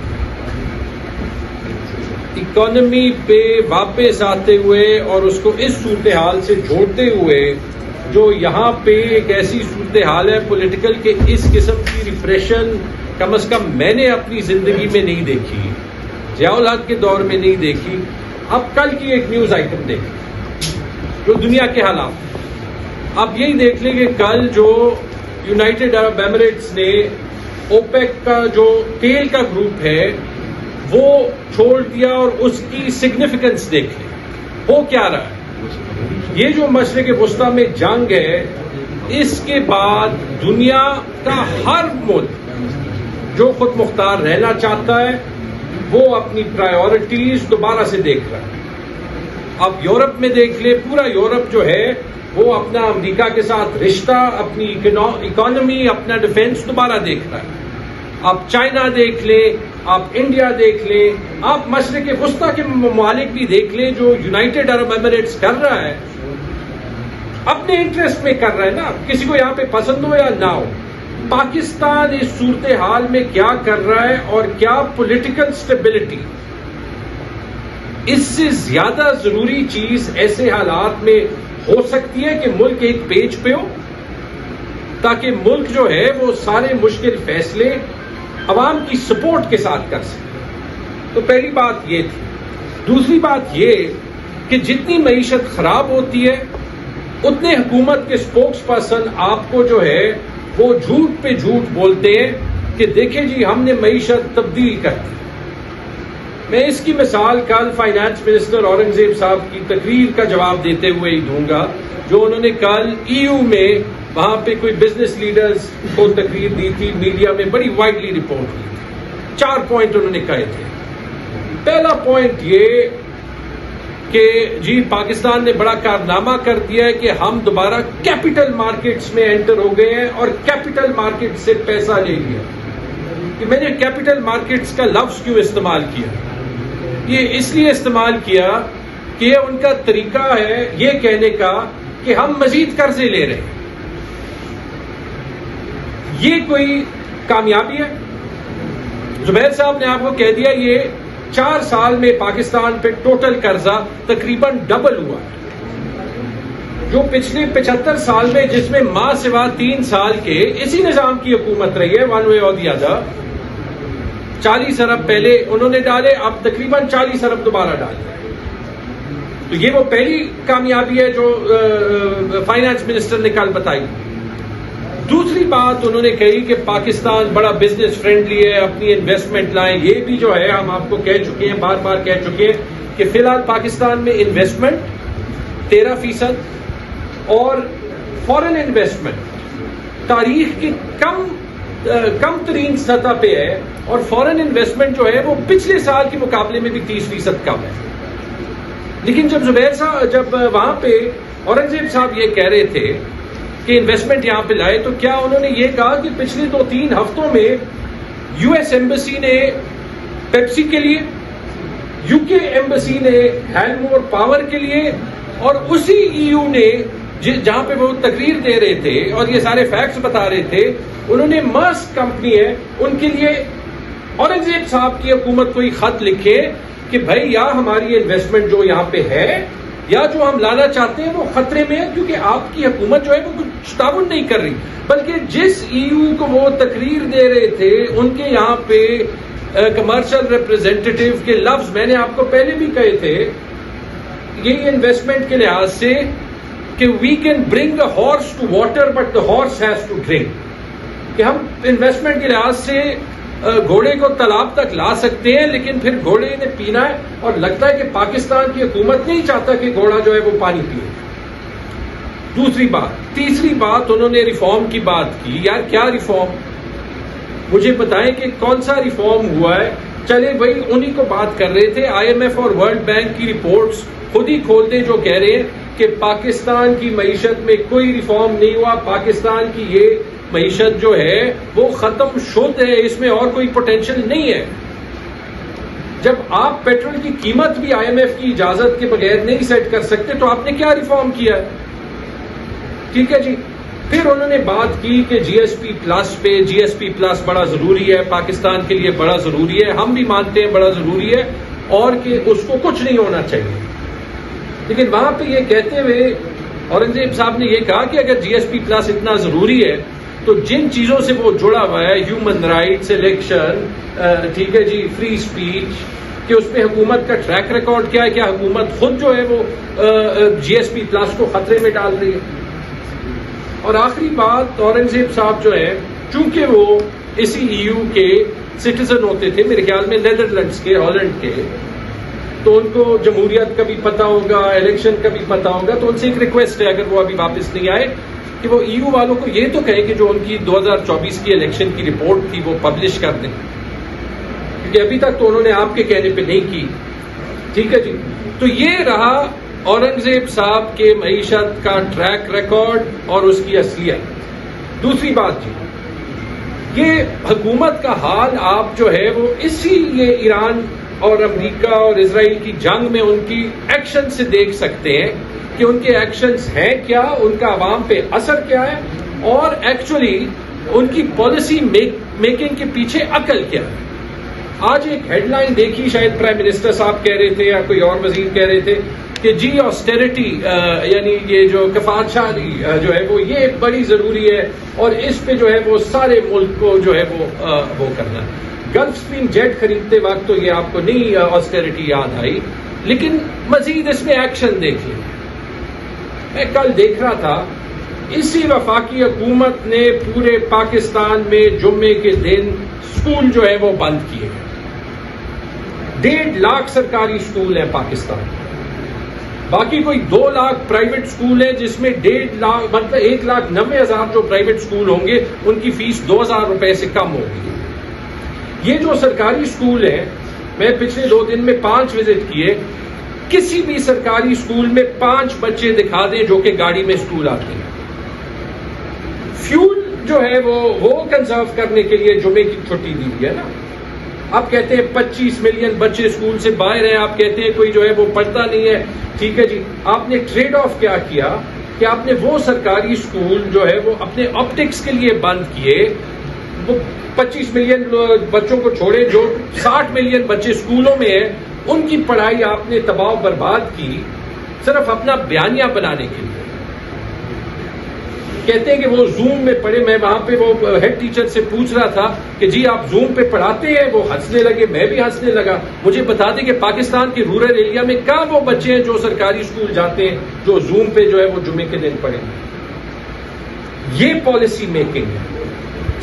اکانومی پہ واپس آتے ہوئے اور اس کو اس صورتحال سے جوڑتے ہوئے، جو یہاں پہ ایک ایسی صورتحال ہے پولیٹیکل کہ اس قسم کی ریپریشن کم از کم میں نے اپنی زندگی میں نہیں دیکھی، ضیاء الحق کے دور میں نہیں دیکھی. اب کل کی ایک نیوز آئٹم دیکھیں جو دنیا کے حالات، آپ یہی دیکھ لیں کہ کل جو یونائٹڈ عرب ایمریٹس نے اوپیک کا جو تیل کا گروپ ہے وہ چھوڑ دیا، اور اس کی سگنیفیکنس دیکھ لیں ہو کیا رہا ہے. یہ جو مشرق وسطیٰ میں جنگ ہے، اس کے بعد دنیا کا ہر ملک جو خود مختار رہنا چاہتا ہے وہ اپنی پرائیورٹیز دوبارہ سے دیکھ رہا ہے. اب یورپ میں دیکھ لے، پورا یورپ جو ہے وہ اپنا امریکہ کے ساتھ رشتہ، اپنی اکانومی، اپنا ڈیفینس دوبارہ دیکھ رہا ہے. آپ چائنا دیکھ لیں، آپ انڈیا دیکھ لیں، آپ مشرق وسطیٰ کے ممالک بھی دیکھ لیں. جو یونائٹڈ عرب ایمریٹس کر رہا ہے اپنے انٹرسٹ میں کر رہا ہے نا، کسی کو یہاں پہ پسند ہو یا نہ ہو. پاکستان اس صورتحال میں کیا کر رہا ہے اور کیا پولیٹیکل سٹیبلٹی، اس سے زیادہ ضروری چیز ایسے حالات میں ہو سکتی ہے کہ ملک ایک پیج پہ ہو، تاکہ ملک جو ہے وہ سارے مشکل فیصلے عوام کی سپورٹ کے ساتھ کر سکے. تو پہلی بات یہ تھی. دوسری بات یہ کہ جتنی معیشت خراب ہوتی ہے اتنے حکومت کے اسپوکس پرسن آپ کو جو ہے وہ جھوٹ پہ جھوٹ بولتے ہیں کہ دیکھیں جی ہم نے معیشت تبدیل کر دی. میں اس کی مثال کل فائنانس منسٹر اورنگزیب صاحب کی تقریر کا جواب دیتے ہوئے ہی دوں گا، جو انہوں نے کل EU میں وہاں پہ کوئی بزنس لیڈرز کو تقریر دی تھی, میڈیا میں بڑی وائڈلی رپورٹ ہوئی تھی. 4 پوائنٹ انہوں نے کہے تھے. پہلا پوائنٹ یہ کہ جی پاکستان نے بڑا کارنامہ کر دیا ہے کہ ہم دوبارہ کیپٹل مارکیٹس میں انٹر ہو گئے ہیں اور کیپٹل مارکیٹ سے پیسہ لے لیا. کہ میں نے کیپٹل مارکیٹس کا لفظ کیوں استعمال کیا؟ یہ اس لیے استعمال کیا کہ یہ ان کا طریقہ ہے یہ کہنے کا کہ ہم مزید قرضے لے رہے ہیں. یہ کوئی کامیابی ہے؟ زبیر صاحب نے آپ کو کہہ دیا یہ 4 سال میں پاکستان پہ ٹوٹل قرضہ تقریباً ڈبل ہوا ہے. جو پچھلے 75 سال میں جس میں ماں سوا 3 سال کے اسی نظام کی حکومت رہی ہے ون وے اور دی ادر, 40 ارب پہلے انہوں نے ڈالے, اب تقریباً 40 ارب دوبارہ ڈالے. تو یہ وہ پہلی کامیابی ہے جو فائنانس منسٹر نے کل بتائی. دوسری بات انہوں نے کہی کہ پاکستان بڑا بزنس فرینڈلی ہے, اپنی انویسٹمنٹ لائیں. یہ بھی جو ہے ہم آپ کو کہہ چکے ہیں, بار بار کہہ چکے ہیں کہ فی الحال پاکستان میں انویسٹمنٹ 13% اور فورن انویسٹمنٹ تاریخ کی کم ترین سطح پہ ہے, اور فورن انویسٹمنٹ جو ہے وہ پچھلے سال کے مقابلے میں بھی 30% کم ہے. لیکن جب زبیر صاحب جب وہاں پہ اورنگزیب صاحب یہ کہہ رہے تھے کہ انویسٹمنٹ یہاں پہ لائے, تو کیا انہوں نے یہ کہا کہ پچھلے 2-3 ہفتوں میں یو ایس ایمبیسی نے پیپسی کے لیے, یو کے ایمبیسی نے ہیلمور پاور کے لیے, اور اسی ای یو نے جہاں پہ وہ تقریر دے رہے تھے اور یہ سارے فیکٹس بتا رہے تھے, انہوں نے ماسک کمپنی ہے ان کے لیے اورنگزیب صاحب کی حکومت کو خط لکھے کہ بھائی یا ہماری انویسٹمنٹ جو یہاں پہ ہے یا جو ہم لانا چاہتے ہیں وہ خطرے میں ہے, کیونکہ آپ کی حکومت جو ہے وہ کچھ تعاون نہیں کر رہی. بلکہ جس ای یو کو وہ تقریر دے رہے تھے ان کے یہاں پہ کمرشل ریپرزینٹیٹیو کے لفظ میں نے آپ کو پہلے بھی کہے تھے, یہ انویسٹمنٹ کے لحاظ سے کہ we can bring a horse to water but the horse has to drink, کہ ہم انویسٹمنٹ کے لحاظ سے گھوڑے کو تالاب تک لا سکتے ہیں لیکن پھر گھوڑے نے پینا ہے, اور لگتا ہے کہ پاکستان کی حکومت نہیں چاہتا کہ گھوڑا جو ہے وہ پانی پیے. دوسری بات. تیسری بات انہوں نے ریفارم کی بات کی. یار کیا ریفارم؟ مجھے بتائیں کہ کون سا ریفارم ہوا ہے. چلے بھائی انہی کو بات کر رہے تھے, آئی ایم ایف اور ورلڈ بینک کی رپورٹس خود ہی کھول دیں جو کہہ رہے ہیں کہ پاکستان کی معیشت میں کوئی ریفارم نہیں ہوا, پاکستان کی یہ معیشت جو ہے وہ ختم شد ہے, اس میں اور کوئی پوٹینشیل نہیں ہے. جب آپ پیٹرول کی قیمت بھی آئی ایم ایف کی اجازت کے بغیر نہیں سیٹ کر سکتے تو آپ نے کیا ریفارم کیا ہے؟ ٹھیک ہے جی. پھر انہوں نے بات کی کہ جی ایس پی پلس پہ, جی ایس پی پلس بڑا ضروری ہے, پاکستان کے لیے بڑا ضروری ہے, ہم بھی مانتے ہیں بڑا ضروری ہے, اور کہ اس کو کچھ نہیں ہونا چاہیے. لیکن وہاں پہ یہ کہتے ہوئے اورنگزیب صاحب نے یہ کہا کہ اگر جی ایس پی پلس اتنا ضروری ہے تو جن چیزوں سے وہ جڑا ہوا ہے, ہیومن رائٹس, الیکشن, ٹھیک ہے جی, فری اسپیچ, کہ اس میں حکومت کا ٹریک ریکارڈ کیا ہے, کیا حکومت خود جو ہے وہ جی ایس پی پلس کو خطرے میں ڈال رہی ہے. اور آخری بات, اورنگزیب صاحب جو ہے چونکہ وہ اسی ای یو کے سٹیزن ہوتے تھے, میرے خیال میں نیدرلینڈس کے, ہالینڈ کے, تو ان کو جمہوریت کا بھی پتہ ہوگا, الیکشن کا بھی پتہ ہوگا, تو ان سے ایک ریکویسٹ ہے اگر وہ ابھی واپس نہیں آئے کہ وہ ای یو والوں کو یہ تو کہیں کہ جو ان کی 2024 کی الیکشن کی رپورٹ تھی وہ پبلش کر دیں, کیونکہ ابھی تک تو انہوں نے آپ کے کہنے پہ نہیں کی. ٹھیک ہے جی. تو یہ رہا اورنگزیب صاحب کے معیشت کا ٹریک ریکارڈ اور اس کی اصلیت. دوسری بات جی, یہ حکومت کا حال آپ جو ہے وہ اسی یہ ایران اور امریکہ اور اسرائیل کی جنگ میں ان کی ایکشن سے دیکھ سکتے ہیں کہ ان کے ایکشنز ہیں کیا, ان کا عوام پہ اثر کیا ہے, اور ایکچولی ان کی پالیسی میکنگ کے پیچھے عقل کیا ہے. آج ایک ہیڈ لائن دیکھی, شاید پرائم منسٹر صاحب کہہ رہے تھے یا کوئی اور وزیر کہہ رہے تھے کہ جی آسٹیریٹی یعنی یہ جو کفایت شاہی جو ہے وہ یہ بڑی ضروری ہے, اور اس پہ جو ہے وہ سارے ملک کو جو ہے وہ کرنا ہے. گلف اسٹریم جیٹ خریدتے وقت تو یہ آپ کو نہیں آسٹیریٹی یاد آئی, لیکن مزید اس میں ایکشن دیکھ لیں. میں کل دیکھ رہا تھا اسی وفاقی حکومت نے پورے پاکستان میں جمعے کے دن اسکول جو ہے وہ بند کیے ہیں. 1.5 لاکھ سرکاری اسکول ہیں پاکستان. باقی کوئی 2 لاکھ پرائیویٹ اسکول ہیں جس میں 1.5 لاکھ مطلب 1,90,000 جو پرائیویٹ اسکول ہوں گے ان کی فیس 2,000 روپے سے کم ہوگی. یہ جو سرکاری اسکول ہیں، میں پچھلے 2 دن میں 5 وزٹ کیے، کسی بھی سرکاری اسکول میں 5 بچے دکھا دیں جو کہ گاڑی میں اسکول آتے ہیں. فیول جو ہے وہ کنزرو کرنے کے لیے جمعے کی چھٹی دی ہوئی ہے نا. آپ کہتے ہیں 25 ملین بچے اسکول سے باہر ہیں، آپ کہتے ہیں کوئی جو ہے وہ پڑھتا نہیں ہے. ٹھیک ہے جی، آپ نے ٹریڈ آف کیا کیا کہ آپ نے وہ سرکاری اسکول جو ہے وہ اپنے آپٹکس کے لیے بند کیے، وہ 25 ملین بچوں کو چھوڑے، جو 60 ملین بچے اسکولوں میں ہیں ان کی پڑھائی آپ نے تباہ و برباد کی صرف اپنا بیانیہ بنانے کے لیے. کہتے ہیں کہ وہ زوم میں پڑھے. میں وہاں پہ وہ ہیڈ ٹیچر سے پوچھ رہا تھا کہ جی آپ زوم پہ پڑھاتے ہیں؟ وہ ہنسنے لگے، میں بھی ہنسنے لگا. مجھے بتا دیں کہ پاکستان کے رورل ایریا میں کہاں وہ بچے ہیں جو سرکاری اسکول جاتے ہیں جو زوم پہ جو ہے وہ جمعے کے دن پڑھیں. یہ پالیسی میکنگ ہے.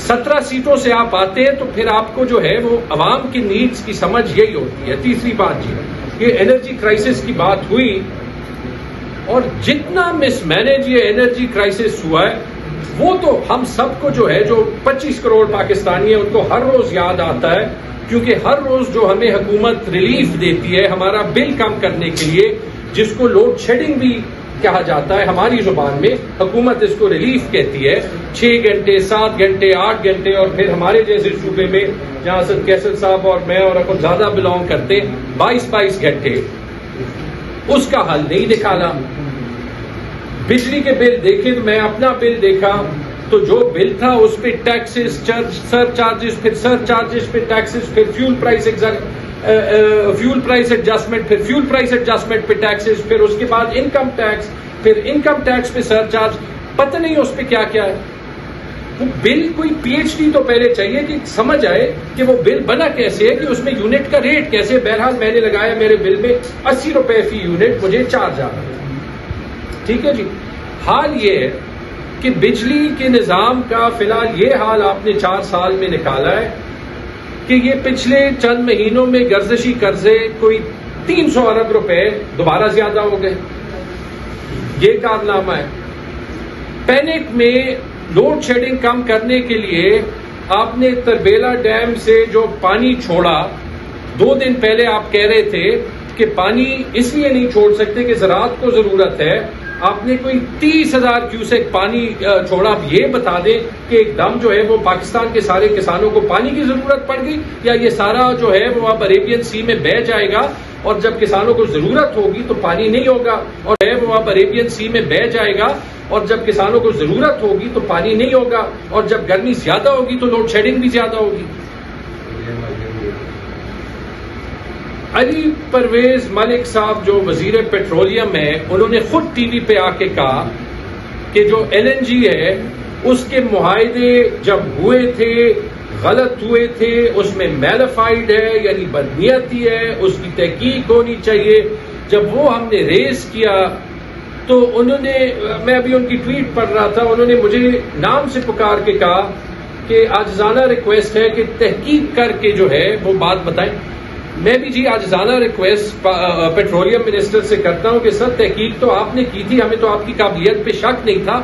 17 سیٹوں سے آپ آتے ہیں تو پھر آپ کو جو ہے وہ عوام کی نیڈز کی سمجھ یہی ہوتی ہے. تیسری بات جی، یہ انرجی کرائسس کی بات ہوئی، اور جتنا مس مینج یہ انرجی کرائسس ہوا ہے وہ تو ہم سب کو جو ہے جو 25 کروڑ پاکستانی ہیں ان کو ہر روز یاد آتا ہے، کیونکہ ہر روز جو ہمیں حکومت ریلیف دیتی ہے ہمارا بل کم کرنے کے لیے، جس کو لوڈ شیڈنگ بھی کہا جاتا ہے ہماری زبان میں، حکومت اس کو ریلیف کہتی ہے. 6 گھنٹے 7 گھنٹے 8 گھنٹے، اور پھر ہمارے جیسے صوبے میں جہاں سے کیسر صاحب اور میں اور کچھ زیادہ بلونگ کرتے 22 گھنٹے. اس کا حل نہیں نکالا. بجلی کے بل دیکھیں تو میں اپنا بل دیکھا تو جو بل تھا اس پہ ٹیکسز، سر چارجز، پھر سر چارجز پہ ٹیکسز، پھر فیول پرائس ایڈجسٹمنٹ، پھر فیول پرائس ایڈجسٹمنٹ پہ ٹیکسز، پھر اس کے بعد انکم ٹیکس، پھر انکم ٹیکس پہ سر چارج. پتہ نہیں اس پہ کیا کیا ہے. وہ بل کوئی پی ایچ ڈی تو پہلے چاہیے کہ سمجھ آئے کہ وہ بل بنا کیسے ہے، کہ اس میں یونٹ کا ریٹ کیسے. بہرحال میں نے لگایا میرے بل میں 80 روپے فی یونٹ مجھے چارج آ رہا ہے. ٹھیک ہے جی. حال یہ ہے کہ بجلی کے نظام کا فی الحال یہ حال آپ نے 4 سال میں نکالا ہے کہ یہ پچھلے چند مہینوں میں گردشی قرضے کوئی 300 ارب روپے دوبارہ زیادہ ہو گئے. یہ کارنامہ ہے. پینک میں لوڈ شیڈنگ کم کرنے کے لیے آپ نے تربیلا ڈیم سے جو پانی چھوڑا، 2 دن پہلے آپ کہہ رہے تھے کہ پانی اس لیے نہیں چھوڑ سکتے کہ زراعت کو ضرورت ہے. آپ نے کوئی 30,000 کیوسیک پانی چھوڑا. اب یہ بتا دیں کہ ایک دم جو ہے وہ پاکستان کے سارے کسانوں کو پانی کی ضرورت پڑ گئی، یا یہ سارا جو ہے وہ اب عربین سی میں بہہ جائے گا اور جب کسانوں کو ضرورت ہوگی تو پانی نہیں ہوگا، اور ہے وہ اب عربین سی میں بہہ جائے گا اور جب کسانوں کو ضرورت ہوگی تو پانی نہیں ہوگا، اور جب گرمی زیادہ ہوگی تو لوڈ شیڈنگ بھی زیادہ ہوگی. علی پرویز ملک صاحب جو وزیر پیٹرولیم ہے، انہوں نے خود ٹی وی پہ آ کے کہا کہ جو LNG ہے اس کے معاہدے جب ہوئے تھے غلط ہوئے تھے، اس میں میلیفائڈ ہے یعنی بدنیتی ہے، اس کی تحقیق ہونی چاہیے. جب وہ ہم نے ریز کیا تو انہوں نے، میں ابھی ان کی ٹویٹ پڑھ رہا تھا، انہوں نے مجھے نام سے پکار کے کہا کہ عاجزانہ ریکویسٹ ہے کہ تحقیق کر کے جو ہے وہ بات بتائیں. میں بھی جی عاجزانہ ریکویسٹ پیٹرولیم منسٹر سے کرتا ہوں کہ سر تحقیق تو آپ نے کی تھی، ہمیں تو آپ کی قابلیت پہ شک نہیں تھا.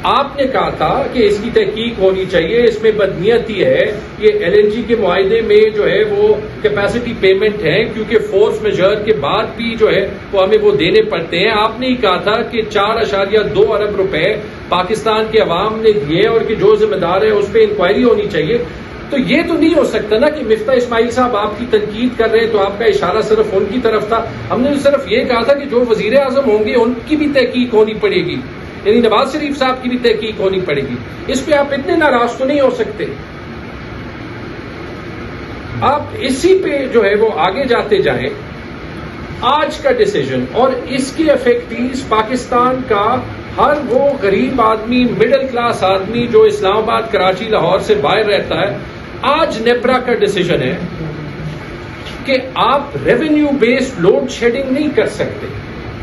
آپ نے کہا تھا کہ اس کی تحقیق ہونی چاہیے، اس میں بدنیتی ہے. یہ LNG کے معاہدے میں جو ہے وہ کیپیسٹی پیمنٹ ہے کیونکہ فورس میجر کے بعد بھی جو ہے وہ ہمیں وہ دینے پڑتے ہیں. آپ نے ہی کہا تھا کہ 4.2 ارب روپے پاکستان کے عوام نے دیے اور کہ جو ذمہ دار ہے اس پہ انکوائری ہونی چاہیے. تو یہ تو نہیں ہو سکتا نا کہ مفتاح اسماعیل صاحب آپ کی تنقید کر رہے ہیں تو آپ کا اشارہ صرف ان کی طرف تھا. ہم نے صرف یہ کہا تھا کہ جو وزیر اعظم ہوں گے ان کی بھی تحقیق ہونی پڑے گی، یعنی نواز شریف صاحب کی بھی تحقیق ہونی پڑے گی. اس پہ آپ اتنے ناراض تو نہیں ہو سکتے. آپ اسی پہ جو ہے وہ آگے جاتے جائیں. آج کا ڈیسیجن اور اس کے افیکٹیز پاکستان کا ہر وہ غریب آدمی، مڈل کلاس آدمی جو اسلام آباد، کراچی، لاہور سے باہر رہتا ہے، آج نیپرا کا ڈیسیجن ہے کہ آپ ریونیو بیسڈ لوڈ شیڈنگ نہیں کر سکتے.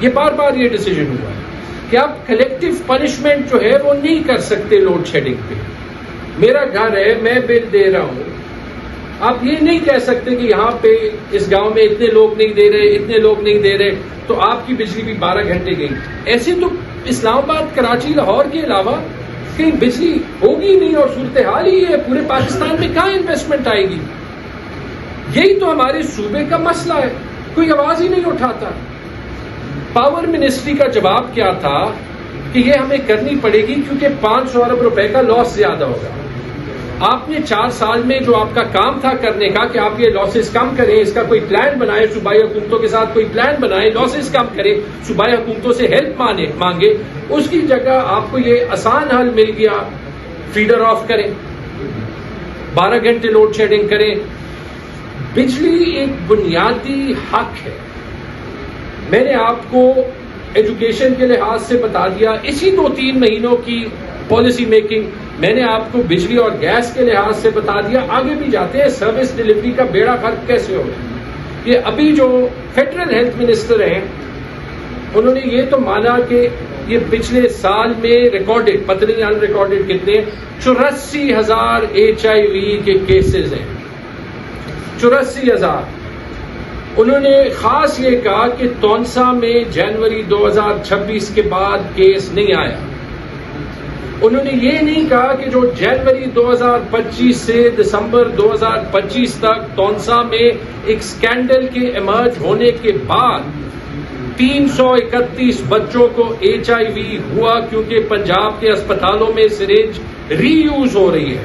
یہ بار بار یہ ڈیسیجن ہوا ہے کہ آپ کلیکٹو پنشمنٹ جو ہے وہ نہیں کر سکتے لوڈ شیڈنگ پہ. میرا گھر ہے، میں بل دے رہا ہوں، آپ یہ نہیں کہہ سکتے کہ یہاں پہ اس گاؤں میں اتنے لوگ نہیں دے رہے، اتنے لوگ نہیں دے رہے، تو آپ کی بجلی بھی 12 گھنٹے گئی. ایسے تو اسلام آباد، کراچی، لاہور کے علاوہ کہیں بجلی ہوگی نہیں، اور صورتحال ہی ہے. پورے پاکستان میں کہاں انویسٹمنٹ آئے گی؟ یہی تو ہمارے صوبے کا مسئلہ ہے، کوئی آواز ہی نہیں اٹھاتا. پاور منسٹری کا جواب کیا تھا کہ یہ ہمیں کرنی پڑے گی کیونکہ 500 ارب روپے کا لاس زیادہ ہوگا. آپ نے 4 سال میں جو آپ کا کام تھا کرنے کا کہ آپ یہ لاسز کم کریں، اس کا کوئی پلان بنائیں، صوبائی حکومتوں کے ساتھ کوئی پلان بنائیں، لاسز کم کریں، صوبائی حکومتوں سے ہیلپ مانگے، اس کی جگہ آپ کو یہ آسان حل مل گیا، فیڈر آف کریں، 12 گھنٹے لوڈ شیڈنگ کریں. بجلی ایک بنیادی حق ہے. میں نے آپ کو ایجوکیشن کے لحاظ سے بتا دیا، اسی 2-3 مہینوں کی پالیسی میکنگ. میں نے آپ کو بجلی اور گیس کے لحاظ سے بتا دیا. آگے بھی جاتے ہیں، سروس ڈلیوری کا بیڑا غرق کیسے ہوگا. یہ ابھی جو فیڈرل ہیلتھ منسٹر ہیں انہوں نے یہ تو مانا کہ یہ پچھلے سال میں ریکارڈڈ، پتہ نہیں ان ریکارڈڈ کتنے، 84,000 HIV کے کیسز ہیں. 84,000. انہوں نے خاص یہ کہا کہ تونسا میں جنوری 2026 کے بعد کیس نہیں آیا. انہوں نے یہ نہیں کہا کہ جو جنوری 2025 سے دسمبر 2025 تک تونسا میں ایک سکینڈل کے ایمرج ہونے کے بعد 331 بچوں کو HIV ہوا کیونکہ پنجاب کے اسپتالوں میں سرنج ری یوز ہو رہی ہے.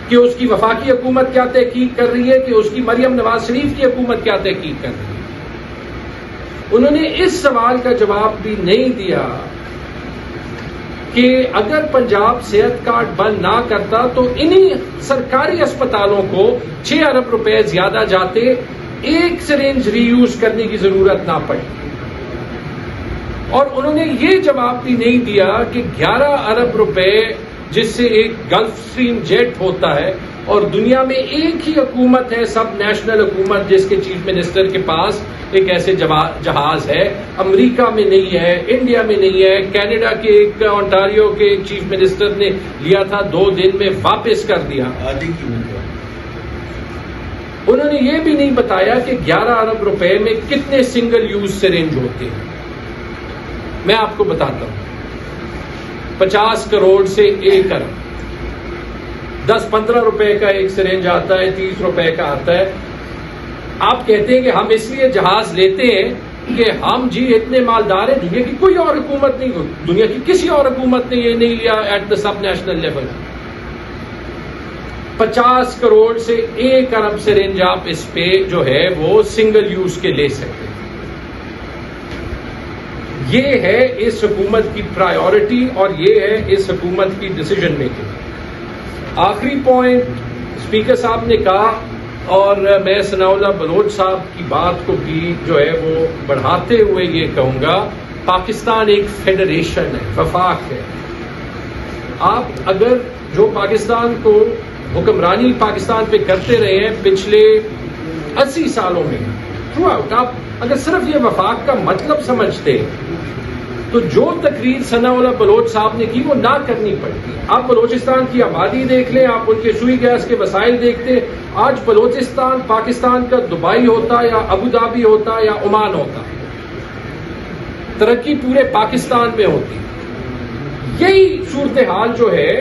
کہ اس کی وفاقی حکومت کیا تحقیق کر رہی ہے، کہ اس کی مریم نواز شریف کی حکومت کیا تحقیق کر رہی ہے. انہوں نے اس سوال کا جواب بھی نہیں دیا کہ اگر پنجاب صحت کارڈ بند نہ کرتا تو انہی سرکاری اسپتالوں کو 6 ارب روپے زیادہ جاتے، ایک سرنج ری یوز کرنے کی ضرورت نہ پڑی. اور انہوں نے یہ جواب بھی نہیں دیا کہ 11 ارب روپے جس سے ایک گلف سٹریم جیٹ ہوتا ہے، اور دنیا میں ایک ہی حکومت ہے، سب نیشنل حکومت، جس کے چیف منسٹر کے پاس ایک ایسے جہاز ہے. امریکہ میں نہیں ہے، انڈیا میں نہیں ہے. کینیڈا کے ایک اونٹاریو کے ایک چیف منسٹر نے لیا تھا، 2 دن میں واپس کر دیا. انہوں نے یہ بھی نہیں بتایا کہ 11 ارب روپے میں کتنے سنگل یوز سرنج ہوتے ہیں. میں آپ کو بتاتا ہوں، 50 کروڑ سے 1 ارب، 10-15 روپے کا ایک سرنج آتا ہے، 30 روپے کا آتا ہے. آپ کہتے ہیں کہ ہم اس لیے جہاز لیتے ہیں کہ ہم جی اتنے مالدار ہیں، دنیا کی کوئی اور حکومت نہیں، دنیا کی کسی اور حکومت نے یہ نہیں لیا at the sub national level. 50 crore سے 1 ارب سرنج آپ اس پہ جو ہے وہ سنگل یوز کے لے سکتے ہیں. یہ ہے اس حکومت کی پرائیورٹی اور یہ ہے اس حکومت کی ڈیسیژن میکنگ. آخری پوائنٹ اسپیکر صاحب نے کہا، اور میں ثناء اللہ بلوچ صاحب کی بات کو بھی جو ہے وہ بڑھاتے ہوئے یہ کہوں گا، پاکستان ایک فیڈریشن ہے، وفاق ہے. آپ اگر جو پاکستان کو حکمرانی پاکستان پہ کرتے رہے ہیں پچھلے 80 سالوں میں تھرو آؤٹ، آپ اگر صرف یہ وفاق کا مطلب سمجھتے تو جو تقریر ثناء اللہ بلوچ صاحب نے کی وہ نہ کرنی پڑتی. آپ بلوچستان کی آبادی دیکھ لیں، آپ ان کے سوئی گیس کے وسائل دیکھتے، آج بلوچستان پاکستان کا دبئی ہوتا یا ابوظہبی ہوتا یا عمان ہوتا، ترقی پورے پاکستان میں ہوتی. یہی صورتحال جو ہے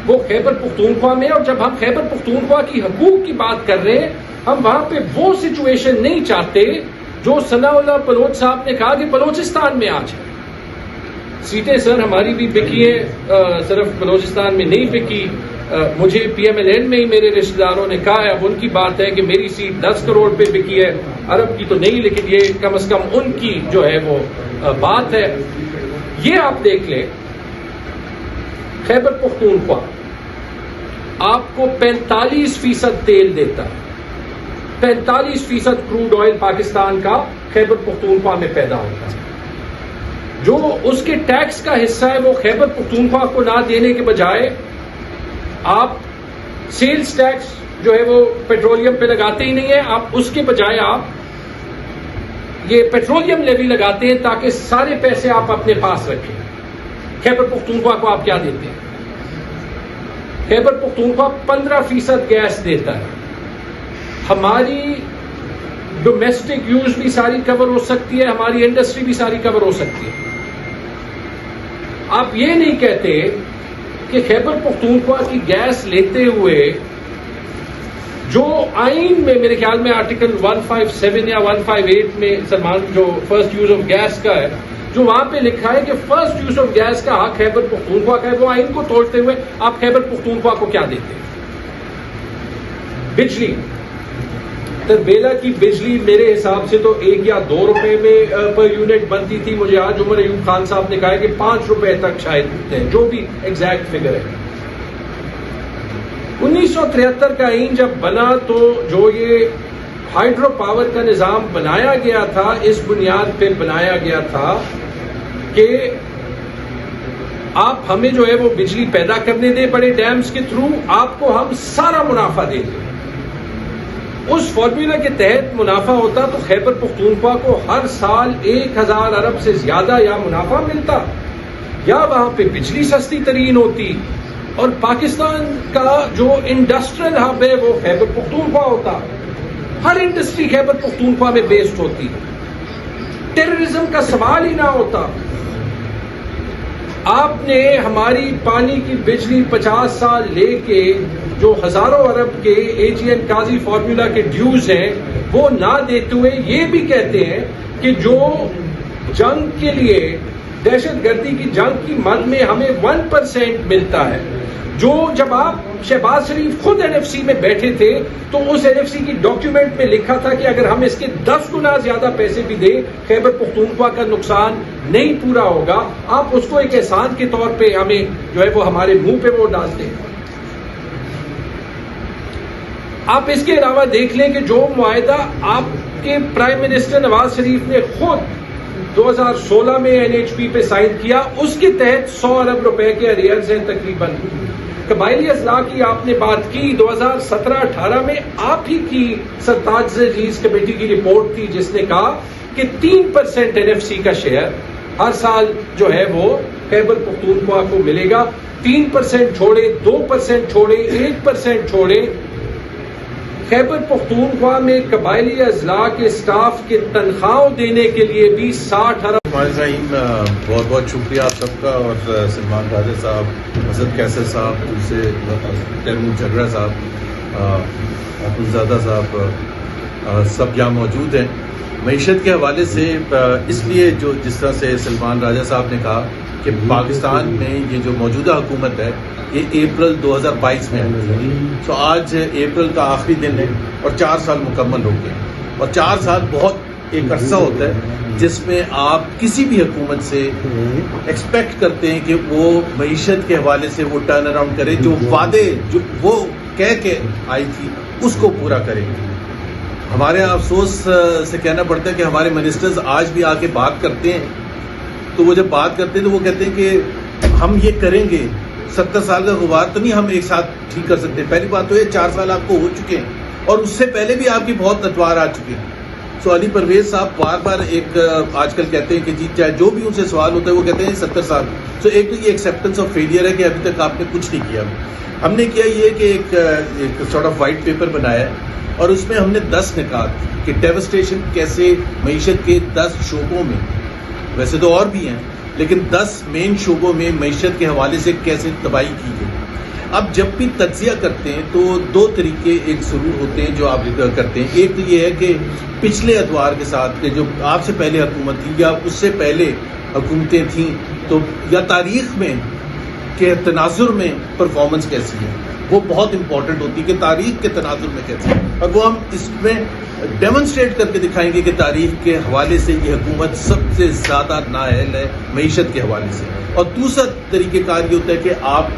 وہ خیبر پختونخوا میں. اور جب ہم خیبر پختونخوا کی حقوق کی بات کر رہے ہیں، ہم وہاں پہ وہ سچویشن نہیں چاہتے جو ثناء اللہ بلوچ صاحب نے کہا کہ بلوچستان میں آج ہے. سیٹیں سر ہماری بھی بکی ہیں، صرف بلوچستان میں نہیں بکی. مجھے PMLN میں ہی میرے رشتہ داروں نے کہا ہے، اب ان کی بات ہے کہ میری سیٹ 10 کروڑ پہ بکی ہے، عرب کی تو نہیں، لیکن یہ کم از کم ان کی جو ہے وہ بات ہے. یہ آپ دیکھ لیں، خیبر پختونخوا آپ کو 45% تیل دیتا ہے، 45% کروڈ آئل پاکستان کا خیبر پختونخوا میں پیدا ہوتا ہے. جو اس کے ٹیکس کا حصہ ہے وہ خیبر پختونخوا کو نہ دینے کے بجائے آپ سیلز ٹیکس جو ہے وہ پیٹرولیم پہ لگاتے ہی نہیں ہیں. آپ اس کے بجائے آپ یہ پیٹرولیم لیوی لگاتے ہیں تاکہ سارے پیسے آپ اپنے پاس رکھیں. خیبر پختونخوا کو آپ کیا دیتے ہیں؟ خیبر پختونخوا 15% گیس دیتا ہے. ہماری ڈومیسٹک یوز بھی ساری کور ہو سکتی ہے, ہماری انڈسٹری بھی ساری کور ہو سکتی ہے. آپ یہ نہیں کہتے کہ خیبر پختونخوا کی گیس لیتے ہوئے جو آئین میں میرے خیال میں آرٹیکل 157 یا 158 میں سلمان جو فرسٹ یوز آف گیس کا ہے, جو وہاں پہ لکھا ہے کہ فرسٹ یوز آف گیس کا حق خیبر پختونخوا کا ہے, وہ آئین کو توڑتے ہوئے آپ خیبر پختونخوا کو کیا دیتے ہیں؟ بجلی, تربیلا کی بجلی میرے حساب سے تو 1 یا 2 روپے میں پر یونٹ بنتی تھی. مجھے آج عمر ایوب خان صاحب نے کہا ہے کہ 5 روپے تک شاید ہے, جو بھی ایگزیکٹ فگر ہے. 1973 کا آئین جب بنا تو جو یہ ہائیڈرو پاور کا نظام بنایا گیا تھا, اس بنیاد پہ بنایا گیا تھا کہ آپ ہمیں جو ہے وہ بجلی پیدا کرنے دیں بڑے ڈیمز کے تھرو, آپ کو ہم سارا منافع دیں گے. اس فارمولا کے تحت منافع ہوتا تو خیبر پختونخوا کو ہر سال 1000 ارب سے زیادہ یا منافع ملتا, یا وہاں پہ بجلی سستی ترین ہوتی, اور پاکستان کا جو انڈسٹریل ہب ہے وہ خیبر پختونخوا ہوتا. ہر انڈسٹری خیبر پختونخوا میں بیسڈ ہوتی, ٹیررزم کا سوال ہی نہ ہوتا. آپ نے ہماری پانی کی بجلی 50 سال لے کے جو ہزاروں ارب کے AGN قاضی فارمولا کے ڈیوز ہیں وہ نہ دیتے ہوئے یہ بھی کہتے ہیں کہ جو جنگ کے لیے دہشت گردی کی جنگ کی مد میں ہمیں 1% ملتا ہے. جو جب آپ شہباز شریف خود NFC میں بیٹھے تھے تو اس NFC کی ڈاکیومنٹ میں لکھا تھا کہ اگر ہم اس کے 10 گنا زیادہ پیسے بھی دیں خیبر پختونخوا کا نقصان نہیں پورا ہوگا. آپ اس کو ایک احسان کے طور پہ ہمیں جو ہے وہ ہمارے منہ پہ وہ ڈالتے ہیں. آپ اس کے علاوہ دیکھ لیں کہ جو معاہدہ آپ کے پرائم منسٹر نواز شریف نے خود 2016 میں NHP پہ سائن کیا, اس کے تحت 100 ارب روپے کے اریئرز ہیں تقریباً. قبائلی اضلاع کی آپ نے بات کی, 2017-18 میں آپ ہی کی سرتاج عزیز کمیٹی کی رپورٹ تھی جس نے کہا کہ 3% NFC کا شیئر ہر سال جو ہے وہ خیبر پختونخوا کو ملے گا. 3% چھوڑے, 2% چھوڑے, 1% چھوڑے, خیبر پختونخوا میں قبائلی اضلاع کے سٹاف کے تنخواہوں دینے کے لیے بھی 60 ارب. بہت بہت شکریہ آپ سب کا, اور سلمان راجہ صاحب, اسد کیسر صاحب, دوسرے تیمور جھگڑا صاحب, عبدالزادہ صاحب, سب یہاں موجود ہیں. معیشت کے حوالے سے اس لیے جو جس طرح سے سلمان راجہ صاحب نے کہا کہ پاکستان میں یہ جو موجودہ حکومت ہے یہ اپریل 2022 میں ہے, تو آج اپریل کا آخری دن ہے اور 4 سال مکمل ہو گئے. اور 4 سال بہت ایک عرصہ ہوتا ہے جس میں آپ کسی بھی حکومت سے ایکسپیکٹ کرتے ہیں کہ وہ معیشت کے حوالے سے وہ ٹرن اراؤنڈ کرے, جو وعدے جو وہ کہہ کے آئی تھی اس کو پورا کرے. ہمارے یہاں افسوس سے کہنا پڑتا ہے کہ ہمارے منسٹرز آج بھی آ کے بات کرتے ہیں, تو وہ جب بات کرتے ہیں تو وہ کہتے ہیں کہ ہم یہ کریں گے. 70 سال کا غبار تو نہیں ہم ایک ساتھ ٹھیک کر سکتے. پہلی بات تو یہ 4 سال آپ کو ہو چکے ہیں, اور اس سے پہلے بھی آپ کی بہت اتوار آ چکے ہیں. سو علی پرویز صاحب بار بار ایک آج کل کہتے ہیں کہ جی چاہے جو بھی ان سے سوال ہوتا ہے وہ کہتے ہیں 70 سال. سو ایک تو یہ ایکسیپٹنس آف فیلئر ہے کہ ابھی تک آپ نے کچھ نہیں کیا. ہم نے کیا یہ کہ ایک سارٹ آف وائٹ پیپر بنایا ہے, اور اس میں ہم نے 10 نکات کہ ڈیوسٹیشن کیسے معیشت کے 10 شعبوں میں, ویسے تو اور بھی ہیں لیکن 10 مین شعبوں میں معیشت کے حوالے سے کیسے تباہی کی گئی. اب جب بھی تجزیہ کرتے ہیں تو 2 طریقے ایک ضرور ہوتے ہیں جو آپ کرتے ہیں. ایک تو یہ ہے کہ پچھلے ادوار کے ساتھ کہ جو آپ سے پہلے حکومت تھی یا اس سے پہلے حکومتیں تھیں, تو یا تاریخ میں کہ تناظر میں پرفارمنس کیسی ہے, وہ بہت امپورٹنٹ ہوتی ہے کہ تاریخ کے تناظر میں کیسی ہے, اور وہ ہم اس میں ڈیمونسٹریٹ کر کے دکھائیں گے کہ تاریخ کے حوالے سے یہ حکومت سب سے زیادہ نااہل ہے معیشت کے حوالے سے. اور دوسرا طریقہ کار یہ ہوتا ہے کہ آپ